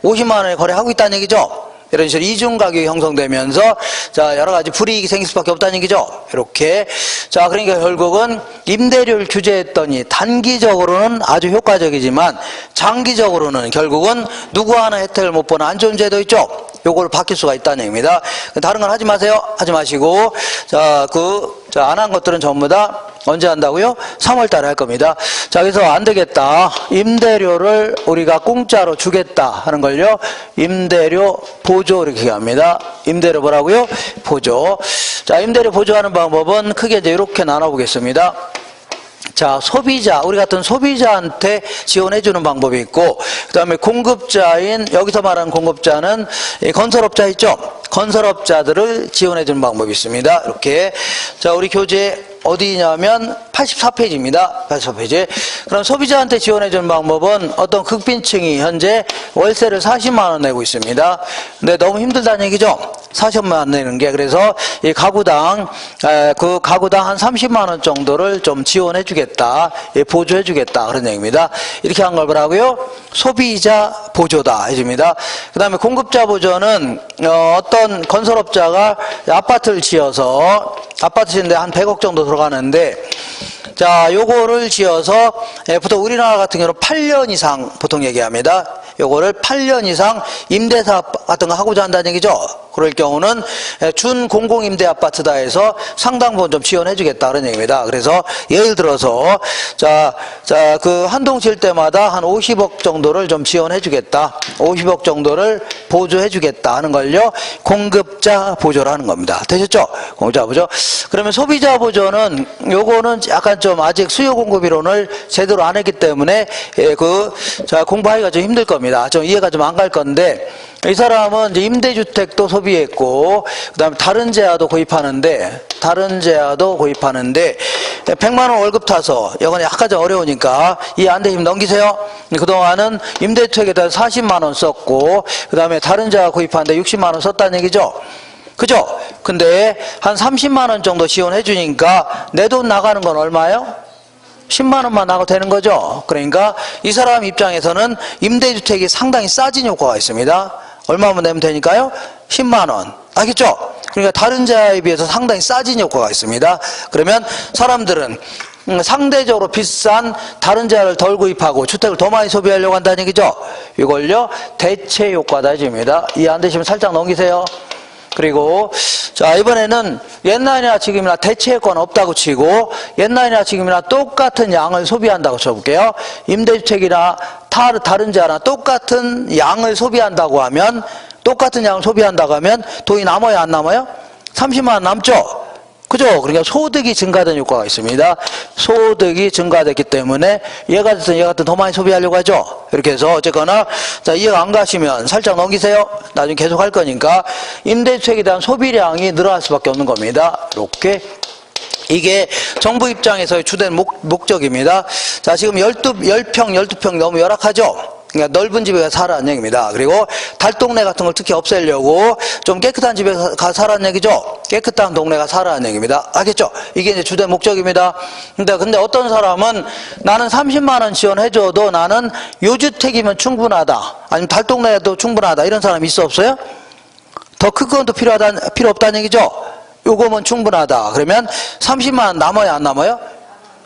50만 원에 거래하고 있다는 얘기죠. 이런 식으로 이중 가격이 형성되면서 자, 여러 가지 불이익이 생길 수밖에 없다는 얘기죠. 이렇게. 자, 그러니까 결국은 임대료를 규제했더니 단기적으로는 아주 효과적이지만 장기적으로는 결국은 누구 하나 혜택을 못 보는 안 좋은 제도 있죠. 요걸 바뀔 수가 있다는 얘기입니다. 다른 건 하지 마세요. 하지 마시고 자, 안 한 것들은 전부 다 언제 한다고요? 3월 달에 할 겁니다. 자, 그래서 안 되겠다. 임대료를 우리가 공짜로 주겠다 하는 걸요. 임대료 보조 이렇게 얘기합니다. 임대료 뭐라고요? 보조. 자, 임대료 보조하는 방법은 크게 이제 이렇게 나눠보겠습니다. 자, 소비자, 우리 같은 소비자한테 지원해주는 방법이 있고, 그 다음에 공급자인, 여기서 말하는 공급자는 건설업자 있죠? 건설업자들을 지원해주는 방법이 있습니다. 이렇게. 자, 우리 교재 어디냐면 84페이지입니다. 84페이지. 그럼 소비자한테 지원해주는 방법은 어떤 극빈층이 현재 월세를 40만 원 내고 있습니다. 근데 너무 힘들다는 얘기죠. 40만 원 내는 게. 그래서 이 가구당 한 30만 원 정도를 좀 지원해 주겠다. 보조해 주겠다. 그런 얘기입니다. 이렇게 한 걸 뭐라고요? 소비자 보조다 해줍니다. 그 다음에 공급자 보조는 어떤 건설업자가 아파트를 지어서 아파트 짓는데 한 100억 정도 들어가는데 자, 요거를 지어서 보통 우리나라 같은 경우는 8년 이상 보통 얘기합니다. 요거를 8년 이상 임대사업 같은 거 하고자 한다는 얘기죠. 그럴 경우는 준공공임대 아파트다 해서 상당 부분 좀 지원해 주겠다 그런 얘기입니다. 그래서 예를 들어서 그 한 동 질 때마다 한 50억 정도를 좀 지원해 주겠다. 50억 정도를 보조해 주겠다 하는 걸요. 공급자 보조라는 겁니다. 되셨죠? 공급자 보조. 그러면 소비자 보조는 요거는 약간 좀 아직 수요 공급 이론을 제대로 안 했기 때문에 공부하기가 좀 힘들 겁니다. 좀 이해가 좀 안 갈 건데 이 사람은 이제 임대주택도 소비했고 그다음에 다른 재화도 구입하는데 100만 원 월급 타서 이건 약간 좀 어려우니까 이해 안 되시면 넘기세요. 그동안은 임대주택에 대해서 40만 원 썼고 그다음에 다른 재화 구입하는데 60만 원 썼다는 얘기죠. 그죠? 근데 한 30만 원 정도 지원해 주니까 내 돈 나가는 건 얼마예요? 10만 원만 나가도 되는 거죠. 그러니까 이 사람 입장에서는 임대주택이 상당히 싸진 효과가 있습니다. 얼마만 내면 되니까요? 10만 원. 알겠죠? 그러니까 다른 재화에 비해서 상당히 싸진 효과가 있습니다. 그러면 사람들은 상대적으로 비싼 다른 재화를 덜 구입하고 주택을 더 많이 소비하려고 한다는 얘기죠. 이걸요 대체 효과다 해줍니다. 이해 안 되시면 살짝 넘기세요. 그리고 자 이번에는 옛날이나 지금이나 대체 효과는 없다고 치고 옛날이나 지금이나 똑같은 양을 소비한다고 쳐볼게요. 임대주택이나 다른 재화나 똑같은 양을 소비한다고 하면 돈이 남아요 안 남아요? 30만 원 남죠? 그죠? 그러니까 소득이 증가된 효과가 있습니다. 소득이 증가됐기 때문에 얘 같은 더 많이 소비하려고 하죠. 이렇게 해서 어쨌거나 자 이해가 안 가시면 살짝 넘기세요. 나중에 계속 할 거니까 임대주택에 대한 소비량이 늘어날 수밖에 없는 겁니다. 이렇게 이게 정부 입장에서의 주된 목적입니다. 자 지금 10평, 12평 너무 열악하죠? 그러니까 넓은 집에 살아라는 얘기입니다. 그리고 달동네 같은 걸 특히 없애려고 좀 깨끗한 집에 가 살아라는 얘기죠. 깨끗한 동네가 살아라는 얘기입니다. 알겠죠? 이게 이제 주된 목적입니다. 근데 어떤 사람은 나는 30만 원 지원해줘도 나는 요 주택이면 충분하다. 아니면 달동네도 충분하다. 이런 사람 있어 없어요? 더 큰 건 또 필요 없다는 얘기죠. 요거면 충분하다. 그러면 30만 원 남아요 안 남아요?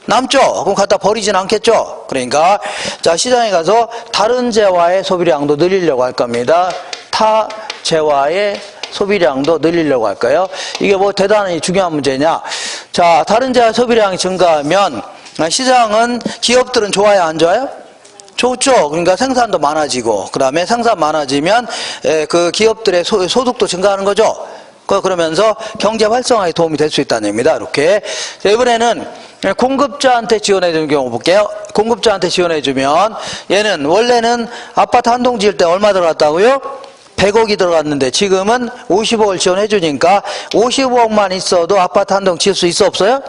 남죠? 그럼 갖다 버리진 않겠죠? 그러니까 자 시장에 가서 다른 재화의 소비량도 늘리려고 할 겁니다. 타 재화의 소비량도 늘리려고 할까요? 이게 뭐 대단히 중요한 문제냐? 자 다른 재화 소비량이 증가하면 시장은 기업들은 좋아요 안 좋아요? 좋죠. 그러니까 생산도 많아지고 그 다음에 생산 많아지면 그 기업들의 소득도 증가하는 거죠. 그러면서 경제 활성화에 도움이 될 수 있다는 얘기입니다. 이렇게 자, 이번에는 공급자한테 지원해주는 경우 볼게요. 공급자한테 지원해주면 얘는 원래는 아파트 한 동 지을 때 얼마 들어갔다고요? 100억이 들어갔는데 지금은 50억을 지원해주니까 55억만 있어도 아파트 한 동 지을 수 있어 없어요?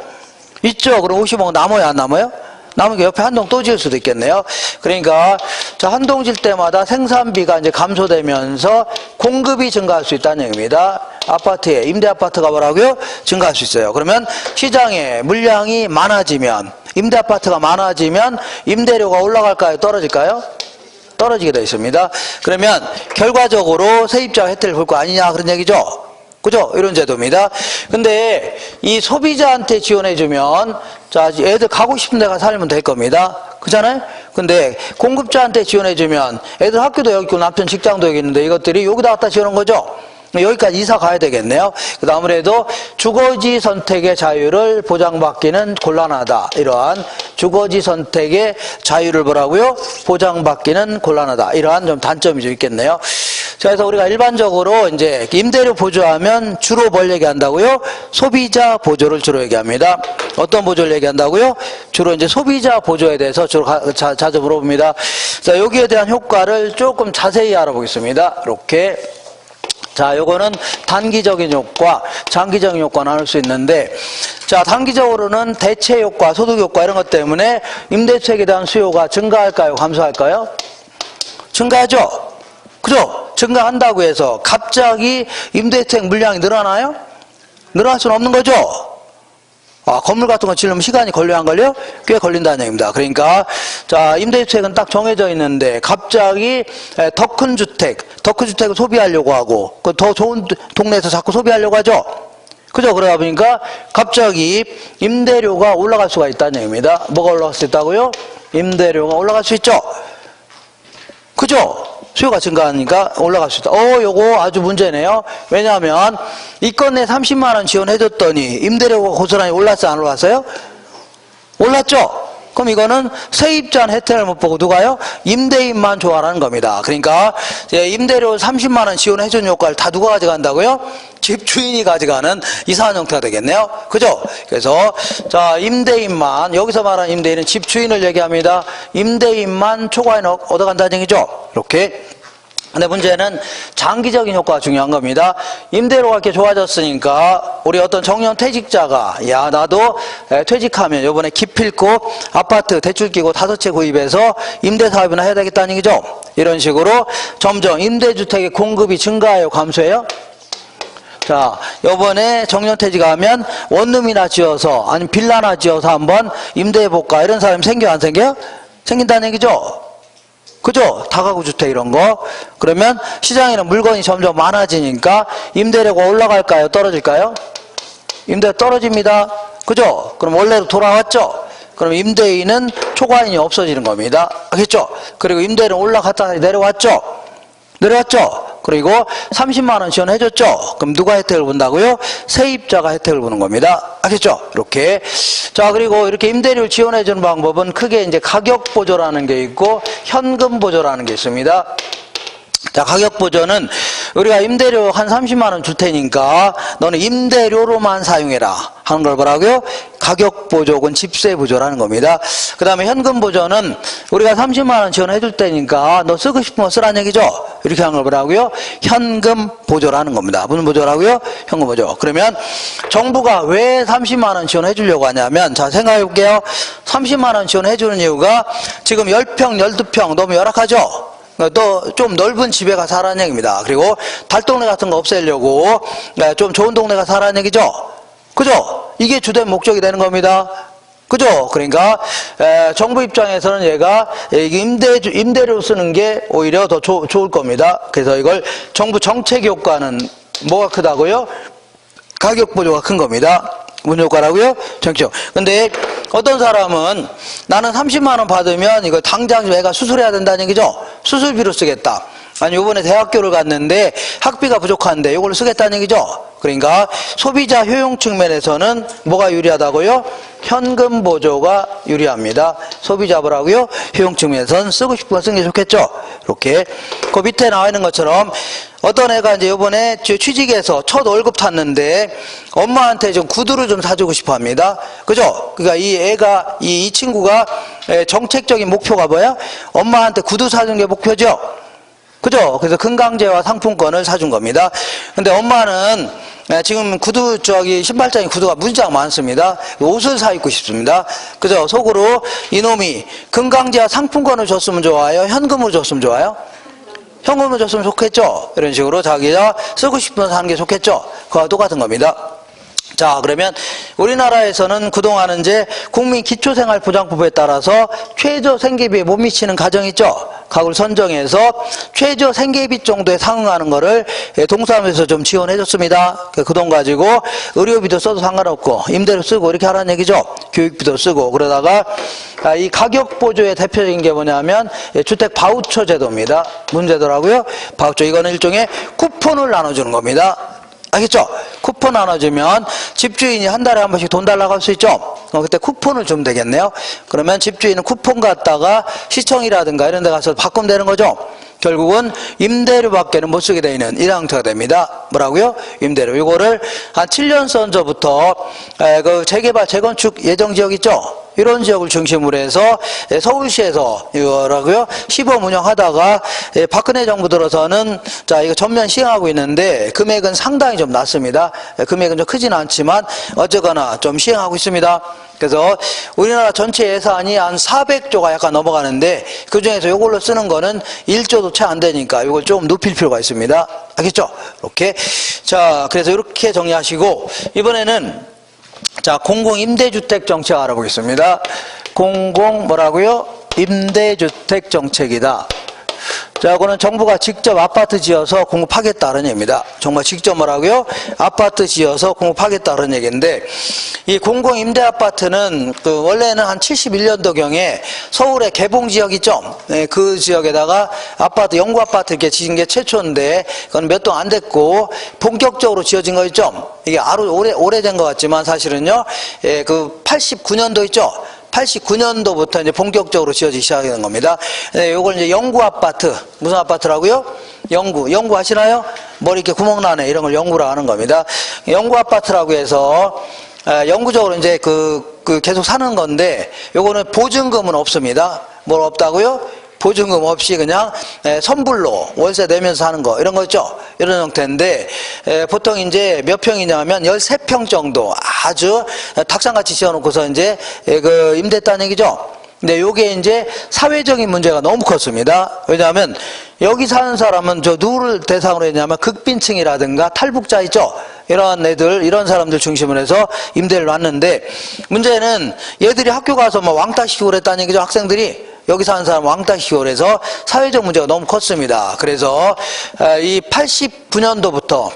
있죠. 그럼 50억 남아요 안 남아요? 남으니까 옆에 한 동 또 지을 수도 있겠네요. 그러니까 한 동 질 때마다 생산비가 이제 감소되면서 공급이 증가할 수 있다는 얘기입니다. 아파트에 임대 아파트가 뭐라고요? 증가할 수 있어요. 그러면 시장에 물량이 많아지면 임대 아파트가 많아지면 임대료가 올라갈까요? 떨어질까요? 떨어지게 되어 있습니다. 그러면 결과적으로 세입자 혜택을 볼 거 아니냐 그런 얘기죠. 그죠? 이런 제도입니다. 근데 이 소비자한테 지원해주면 자 애들 가고 싶은 데 가서 살면 될 겁니다. 그잖아요? 근데 공급자한테 지원해주면 애들 학교도 여기 있고 남편 직장도 여기 있는데 이것들이 여기다 갖다 지원한 거죠. 여기까지 이사 가야 되겠네요. 아무래도 주거지 선택의 자유를 보장받기는 곤란하다. 이러한 주거지 선택의 자유를 뭐라고요? 보장받기는 곤란하다. 이러한 좀 단점이 좀 있겠네요. 자, 그래서 우리가 일반적으로 이제 임대료 보조하면 주로 뭘 얘기한다고요? 소비자 보조를 주로 얘기합니다. 어떤 보조를 얘기한다고요? 주로 이제 소비자 보조에 대해서 주로 자주 물어봅니다. 자, 여기에 대한 효과를 조금 자세히 알아보겠습니다. 이렇게. 자, 요거는 단기적인 효과, 장기적인 효과 나눌 수 있는데, 자, 단기적으로는 대체 효과, 소득 효과 이런 것 때문에 임대주택에 대한 수요가 증가할까요? 감소할까요? 증가하죠? 그죠? 증가한다고 해서 갑자기 임대주택 물량이 늘어나요? 늘어날 수는 없는 거죠? 건물 같은 거 지으려면 시간이 걸려요, 안 걸려요? 꽤 걸린다는 얘기입니다. 그러니까, 자, 임대주택은 딱 정해져 있는데, 갑자기 더 큰 주택을 소비하려고 하고, 더 좋은 동네에서 자꾸 소비하려고 하죠? 그죠? 그러다 보니까, 갑자기 임대료가 올라갈 수가 있다는 얘기입니다. 뭐가 올라갈 수 있다고요? 임대료가 올라갈 수 있죠? 그죠? 수요가 증가하니까 올라갈 수 있다. 요거 아주 문제네요. 왜냐하면 이 건에 30만 원 지원해줬더니 임대료가 고스란히 올랐어요, 안 올랐어요? 올랐죠? 그럼 이거는 세입자는 혜택을 못 보고 누가요? 임대인만 좋아하는 겁니다. 그러니까 임대료 30만 원 지원해준 효과를 다 누가 가져간다고요? 집주인이 가져가는 이상한 형태가 되겠네요. 그죠? 그래서 자, 임대인만, 여기서 말하는 임대인은 집주인을 얘기합니다. 임대인만 초과인 얻어간다는 얘기죠. 이렇게. 근데 문제는 장기적인 효과가 중요한 겁니다. 임대료가 이렇게 좋아졌으니까 우리 어떤 정년 퇴직자가 야 나도 퇴직하면 요번에 기필코 아파트 대출 끼고 5채 구입해서 임대사업이나 해야 되겠다는 얘기죠. 이런 식으로 점점 임대주택의 공급이 증가해요, 감소해요? 자, 요번에 정년퇴직하면 원룸이나 지어서 아니면 빌라나 지어서 한번 임대해볼까 이런 사람이 생겨 안 생겨요? 생긴다는 얘기죠. 그죠? 다가구 주택 이런 거. 그러면 시장에는 물건이 점점 많아지니까 임대료가 올라갈까요? 떨어질까요? 임대 떨어집니다. 그죠? 그럼 원래로 돌아왔죠? 그럼 임대인은 초과인이 없어지는 겁니다. 알겠죠? 그리고 임대료는 올라갔다 내려왔죠? 내려왔죠? 그리고 30만 원 지원해줬죠? 그럼 누가 혜택을 본다고요? 세입자가 혜택을 보는 겁니다. 알겠죠? 이렇게. 자, 그리고 이렇게 임대료를 지원해주는 방법은 크게 이제 가격 보조라는 게 있고 현금 보조라는 게 있습니다. 자, 가격 보조는 우리가 임대료 한 30만 원 줄 테니까 너는 임대료로만 사용해라 하는 걸 뭐라고요? 가격 보조 혹은 집세 보조라는 겁니다. 그 다음에 현금 보조는 우리가 30만 원 지원해 줄 테니까 너 쓰고 싶으면 쓰라는 얘기죠. 이렇게 하는 걸 뭐라고요? 현금 보조라는 겁니다. 무슨 보조라고요? 현금 보조. 그러면 정부가 왜 30만 원 지원해 주려고 하냐면, 자, 생각해 볼게요. 30만 원 지원해 주는 이유가 지금 10평, 12평 너무 열악하죠? 또 좀 넓은 집에 가서 살라는 얘기입니다. 그리고 달동네 같은 거 없애려고 좀 좋은 동네 가서 살라는 얘기죠. 그죠? 이게 주된 목적이 되는 겁니다. 그죠? 그러니까 정부 입장에서는 얘가 임대료 쓰는 게 오히려 더 좋을 겁니다. 그래서 이걸 정부 정책 효과는 뭐가 크다고요? 가격 보조가 큰 겁니다. 무슨 효과라고요? 정책. 근데 어떤 사람은 나는 30만 원 받으면 이거 당장 애가 수술해야 된다는 얘기죠. 수술비로 쓰겠다. 아니 이번에 대학교를 갔는데 학비가 부족한데 이걸 쓰겠다는 얘기죠. 그러니까 소비자 효용 측면에서는 뭐가 유리하다고요? 현금 보조가 유리합니다. 소비자 뭐라고요? 효용 측면에서는 쓰고 싶은 거 쓰는 게 좋겠죠. 이렇게 그 밑에 나와 있는 것처럼 어떤 애가 이제 이번에 취직해서 첫 월급 탔는데 엄마한테 좀 구두를 좀 사주고 싶어 합니다. 그죠? 그러니까 이 애가, 이 친구가 정책적인 목표가 뭐야? 엄마한테 구두 사주는 게 목표죠? 그죠? 그래서 금강제와 상품권을 사준 겁니다. 근데 엄마는 지금 구두, 신발장에 구두가 무지장 많습니다. 옷을 사 입고 싶습니다. 그죠? 속으로 이놈이 금강제와 상품권을 줬으면 좋아요? 현금으로 줬으면 좋아요? 현금으로 줬으면 좋겠죠? 이런 식으로 자기가 쓰고 싶은 거 사는 게 좋겠죠? 그거와 똑같은 겁니다. 자, 그러면 우리나라에서는 그동안은 이제 국민 기초생활보장법에 따라서 최저 생계비에 못 미치는 가정이 있죠. 가구를 선정해서 최저 생계비 정도에 상응하는 거를 동사무소에서 좀 지원해 줬습니다. 그 돈 가지고 의료비도 써도 상관없고 임대료 쓰고 이렇게 하라는 얘기죠. 교육비도 쓰고. 그러다가 이 가격 보조의 대표적인 게 뭐냐면 주택 바우처 제도입니다. 문제더라고요. 바우처. 이거는 일종의 쿠폰을 나눠주는 겁니다. 알겠죠? 쿠폰 나눠주면 집주인이 한 달에 한 번씩 돈 달라고 할 수 있죠? 그때 쿠폰을 주면 되겠네요. 그러면 집주인은 쿠폰 갖다가 시청이라든가 이런 데 가서 바꾸면 되는 거죠? 결국은 임대료밖에는 못 쓰게 되는 이런 형태가 됩니다. 뭐라고요? 임대료. 이거를 한 7년 전부터 그 재개발, 재건축 예정 지역 있죠? 이런 지역을 중심으로 해서 서울시에서 이거라고요? 시범 운영하다가 박근혜 정부 들어서는 자, 이거 전면 시행하고 있는데 금액은 상당히 좀 낮습니다. 금액은 좀 크지는 않지만 어쨌거나 좀 시행하고 있습니다. 그래서 우리나라 전체 예산이 한 400조가 약간 넘어가는데 그 중에서 이걸로 쓰는 거는 1조도 채 안 되니까 이걸 좀 높일 필요가 있습니다. 알겠죠? 이렇게. 자, 그래서 이렇게 정리하시고 이번에는 자, 공공임대주택 정책 알아보겠습니다. 공공 뭐라고요? 임대주택 정책이다. 자, 이거는 정부가 직접 아파트 지어서 공급하겠다는 얘기입니다. 정말 직접 뭐라고요? 아파트 지어서 공급하겠다는 얘기인데, 이 공공임대 아파트는 원래는 한 71년도경에 서울의 개봉 지역 있죠? 네, 그 지역에다가 아파트, 영구 아파트 이렇게 지은 게 최초인데, 그건 몇 동 안 됐고, 본격적으로 지어진 거 있죠? 이게 아주 오래된 것 같지만 사실은요, 예, 그 89년도 있죠? 89년도부터 이제 본격적으로 지어지기 시작하는 겁니다. 네, 요걸 이제 영구 아파트, 무슨 아파트라고요? 영구 아시나요? 머리 이렇게 구멍 나네. 이런 걸 영구라고 하는 겁니다. 영구 아파트라고 해서, 영구적으로 이제 계속 사는 건데, 요거는 보증금은 없습니다. 뭘 없다고요? 보증금 없이 그냥 선불로 월세 내면서 사는 거 이런 거 있죠. 이런 형태인데 보통 이제 몇 평이냐면 13평 정도 아주 탁상같이 지어놓고서 이제 그 임대했다는 얘기죠. 근데 요게 이제 사회적인 문제가 너무 컸습니다. 왜냐하면 여기 사는 사람은 저 누구를 대상으로 했냐면 극빈층이라든가 탈북자 있죠. 이런 애들, 이런 사람들 중심으로 해서 임대를 놨는데 문제는 얘들이 학교 가서 뭐 왕따 시키고 그랬다는 얘기죠. 학생들이. 여기 사는 사람 왕따시키고 그래서 사회적 문제가 너무 컸습니다. 그래서 이 89년도부터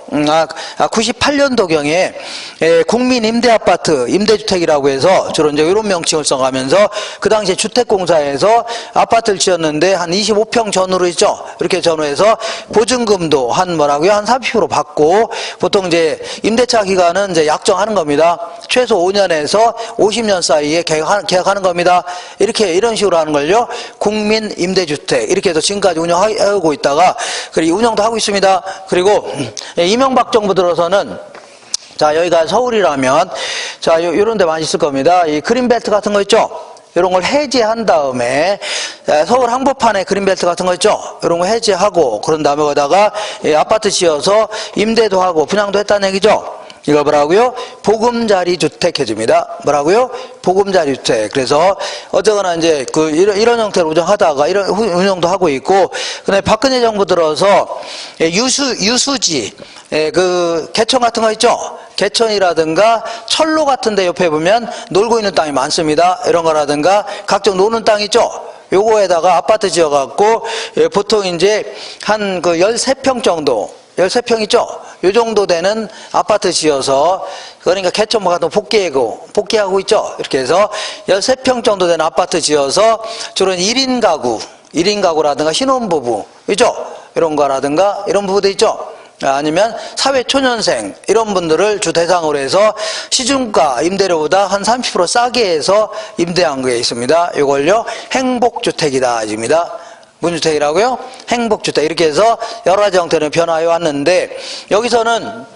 98년도경에 국민임대아파트, 임대주택이라고 해서 주로 이제 이런 명칭을 써가면서 그 당시에 주택공사에서 아파트를 지었는데 한 25평 전후로 있죠. 이렇게 전후해서 보증금도 한 뭐라고요? 한 30% 받고 보통 이제 임대차 기간은 이제 약정하는 겁니다. 최소 5년에서 50년 사이에 계약하는 겁니다. 이런 식으로 하는 걸요. 국민임대주택 이렇게 해서 지금까지 운영하고 있다가 그리고 운영도 하고 있습니다. 그리고 이명박 정부 들어서는 자 여기가 서울이라면 자 요런 데 많이 있을 겁니다. 이 그린벨트 같은 거 있죠. 이런 걸 해제한 다음에 서울 항복판에 그린벨트 같은 거 있죠. 이런 거 해제하고 그런 다음에 거기다가 아파트 지어서 임대도 하고 분양도 했다는 얘기죠. 이거 뭐라고요? 보금자리 주택 해줍니다. 뭐라고요? 보금자리 주택. 그래서 어쨌거나 이제 이런 형태로 운영하다가 이런 운영도 하고 있고, 그다음에 박근혜 정부 들어서 유수지, 그 개천 같은 거 있죠? 개천이라든가 철로 같은 데 옆에 보면 놀고 있는 땅이 많습니다. 이런 거라든가 각종 노는 땅 있죠? 요거에다가 아파트 지어갖고 보통 이제 한 13평 정도 13평 있죠? 요 정도 되는 아파트 지어서, 그러니까 개천 뭐 같은 거 복귀하고 있죠? 이렇게 해서 13평 정도 되는 아파트 지어서 주로 1인 가구라든가 신혼부부, 있죠? 이런 거라든가, 이런 부부도 있죠? 아니면 사회초년생, 이런 분들을 주 대상으로 해서 시중가 임대료보다 한 30% 싸게 해서 임대한 게 있습니다. 이걸요, 행복주택이다, 입니다. 문주택이라고요? 행복주택. 이렇게 해서 여러 가지 형태로 변화해 왔는데, 여기서는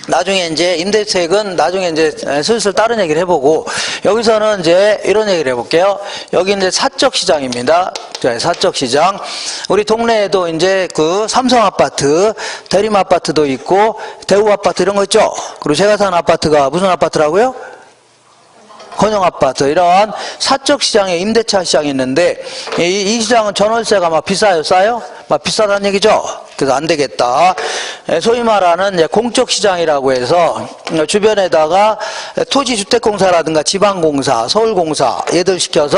나중에 이제 임대주택은 나중에 이제 슬슬 다른 얘기를 해보고, 여기서는 이제 이런 얘기를 해볼게요. 여기 이제 사적시장입니다. 사적시장. 우리 동네에도 이제 삼성아파트, 대림아파트도 있고, 대우아파트 이런 거 있죠? 그리고 제가 사는 아파트가 무슨 아파트라고요? 건영아파트. 이런 사적시장에 임대차 시장이 있는데 이 시장은 전월세가 막 비싸요? 싸요? 막 비싸다는 얘기죠. 그래서 안 되겠다. 소위 말하는 이제 공적시장이라고 해서 주변에다가 토지주택공사라든가 지방공사, 서울공사 얘들 시켜서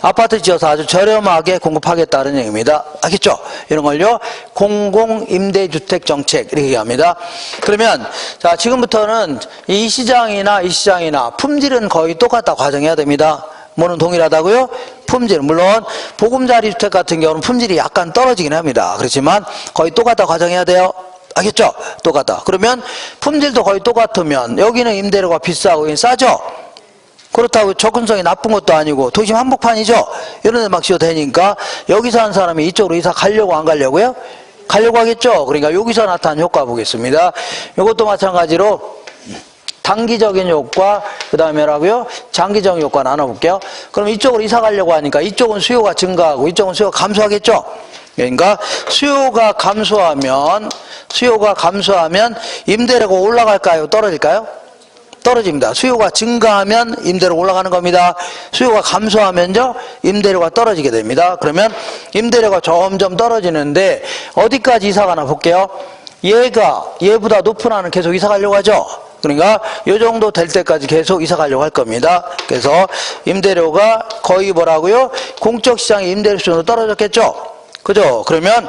아파트 지어서 아주 저렴하게 공급하겠다는 얘기입니다. 알겠죠? 이런 걸요, 공공임대주택 정책 이렇게 얘기합니다. 그러면 자 지금부터는 이 시장이나 품질은 거의 똑같다 과정해야 됩니다. 뭐는 동일하다고요? 품질. 물론 보금자리 주택 같은 경우는 품질이 약간 떨어지긴 합니다. 그렇지만 거의 똑같다 과정해야 돼요. 알겠죠? 똑같다. 그러면 품질도 거의 똑같으면 여기는 임대료가 비싸고 여기는 싸죠? 그렇다고 접근성이 나쁜 것도 아니고 도심 한복판이죠? 이런 데 막 지어도 되니까 여기 사는 사람이 이쪽으로 이사 가려고 안 가려고요? 가려고 하겠죠? 그러니까 여기서 나타난 효과 보겠습니다. 이것도 마찬가지로 단기적인 효과, 그 다음에라고요? 장기적인 효과 나눠볼게요. 그럼 이쪽으로 이사 가려고 하니까 이쪽은 수요가 증가하고 이쪽은 수요가 감소하겠죠? 그러니까 수요가 감소하면 임대료가 올라갈까요? 떨어질까요? 떨어집니다. 수요가 증가하면 임대료가 올라가는 겁니다. 수요가 감소하면요, 임대료가 떨어지게 됩니다. 그러면 임대료가 점점 떨어지는데 어디까지 이사 가나 볼게요. 얘보다 높은 안은 계속 이사 가려고 하죠. 그러니까 이 정도 될 때까지 계속 이사 가려고 할 겁니다. 그래서 임대료가 거의 뭐라고요? 공적 시장의 임대료 수준으로 떨어졌겠죠. 그죠? 그러면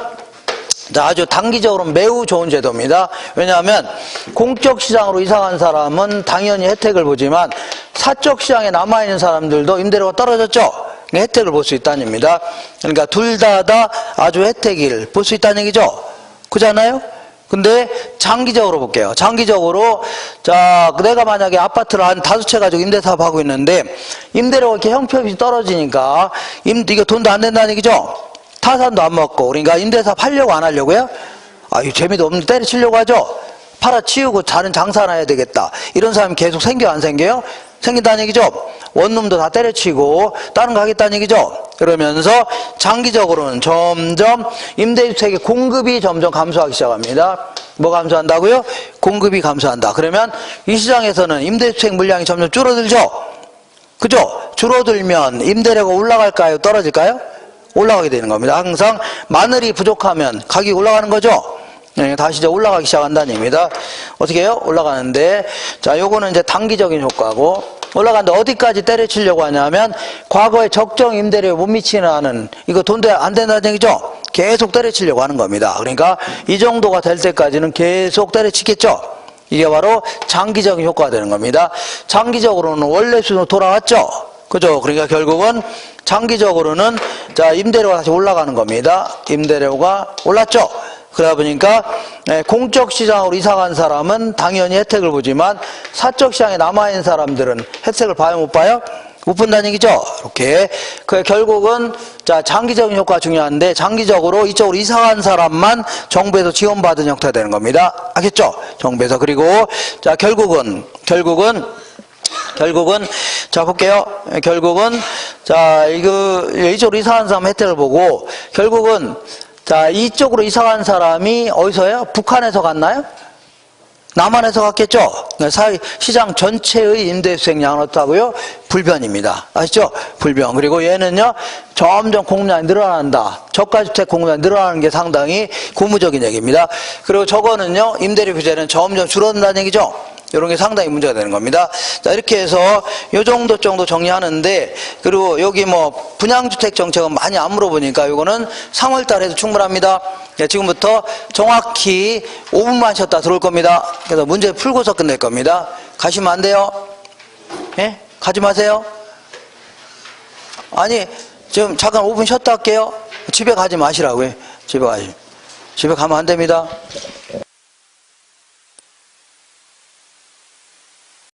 자, 아주 단기적으로 매우 좋은 제도입니다. 왜냐하면 공적 시장으로 이사 간 사람은 당연히 혜택을 보지만 사적 시장에 남아있는 사람들도 임대료가 떨어졌죠? 혜택을 볼 수 있다는 얘기입니다. 그러니까 둘 다 아주 혜택을 볼 수 있다는 얘기죠? 그렇잖아요? 근데 장기적으로 볼게요. 장기적으로 자, 내가 만약에 아파트를 한 5채 가지고 임대사업 하고 있는데 임대료가 이렇게 형편없이 떨어지니까 이거 돈도 안 된다는 얘기죠? 타산도 안 먹고 그러니까 임대사업 하려고 안 하려고요? 아, 이 재미도 없는데 때려치려고 하죠? 팔아치우고 다른 장사 하나 해야 되겠다. 이런 사람이 계속 생겨 안 생겨요? 생긴다는 얘기죠? 원룸도 다 때려치고 다른 거 하겠다는 얘기죠? 그러면서 장기적으로는 점점 임대주택의 공급이 점점 감소하기 시작합니다. 뭐 감소한다고요? 공급이 감소한다. 그러면 이 시장에서는 임대주택 물량이 점점 줄어들죠? 그죠? 줄어들면 임대료가 올라갈까요? 떨어질까요? 올라가게 되는 겁니다. 항상 마늘이 부족하면 가격이 올라가는 거죠? 네, 다시 이제 올라가기 시작한다는 얘기입니다. 어떻게 해요? 올라가는데, 자, 요거는 이제 단기적인 효과고, 올라가는데 어디까지 때려치려고 하냐면, 과거에 적정 임대료에 못 미치는 한은, 이거 돈도 안 된다는 얘기죠? 계속 때려치려고 하는 겁니다. 그러니까, 이 정도가 될 때까지는 계속 때려치겠죠? 이게 바로 장기적인 효과가 되는 겁니다. 장기적으로는 원래 수준으로 돌아왔죠? 그죠? 그러니까 결국은 장기적으로는, 자, 임대료가 다시 올라가는 겁니다. 임대료가 올랐죠? 그러다 보니까 공적 시장으로 이사 간 사람은 당연히 혜택을 보지만 사적 시장에 남아있는 사람들은 혜택을 봐요, 못 봐요? 못 본다는 얘기죠? 이렇게. 결국은, 자, 장기적인 효과가 중요한데, 장기적으로 이쪽으로 이사 간 사람만 정부에서 지원받은 형태가 되는 겁니다. 알겠죠? 정부에서. 그리고, 자, 결국은, 자, 볼게요. 결국은, 자, 이쪽으로 이사 간 사람 혜택을 보고, 결국은, 자, 이쪽으로 이사 간 사람이 어디서요? 북한에서 갔나요? 남한에서 갔겠죠? 시장 전체의 임대수익량은 어떻다고요? 불변입니다. 아시죠? 불변. 그리고 얘는요, 점점 공급량이 늘어난다. 저가주택 공급량이 늘어나는 게 상당히 고무적인 얘기입니다. 그리고 저거는요, 임대료 규제는 점점 줄어든다는 얘기죠? 이런 게 상당히 문제가 되는 겁니다. 자, 이렇게 해서 요 정도 정리하는데, 그리고 여기 뭐 분양주택 정책은 많이 안 물어보니까 요거는 3월달 해도 충분합니다. 네, 지금부터 정확히 5분만 쉬었다 들어올 겁니다. 그래서 문제 풀고서 끝낼 겁니다. 가시면 안 돼요. 예? 가지 마세요. 아니, 지금 잠깐 5분 쉬었다 할게요. 집에 가지 마시라고요. 집에 가면 안 됩니다.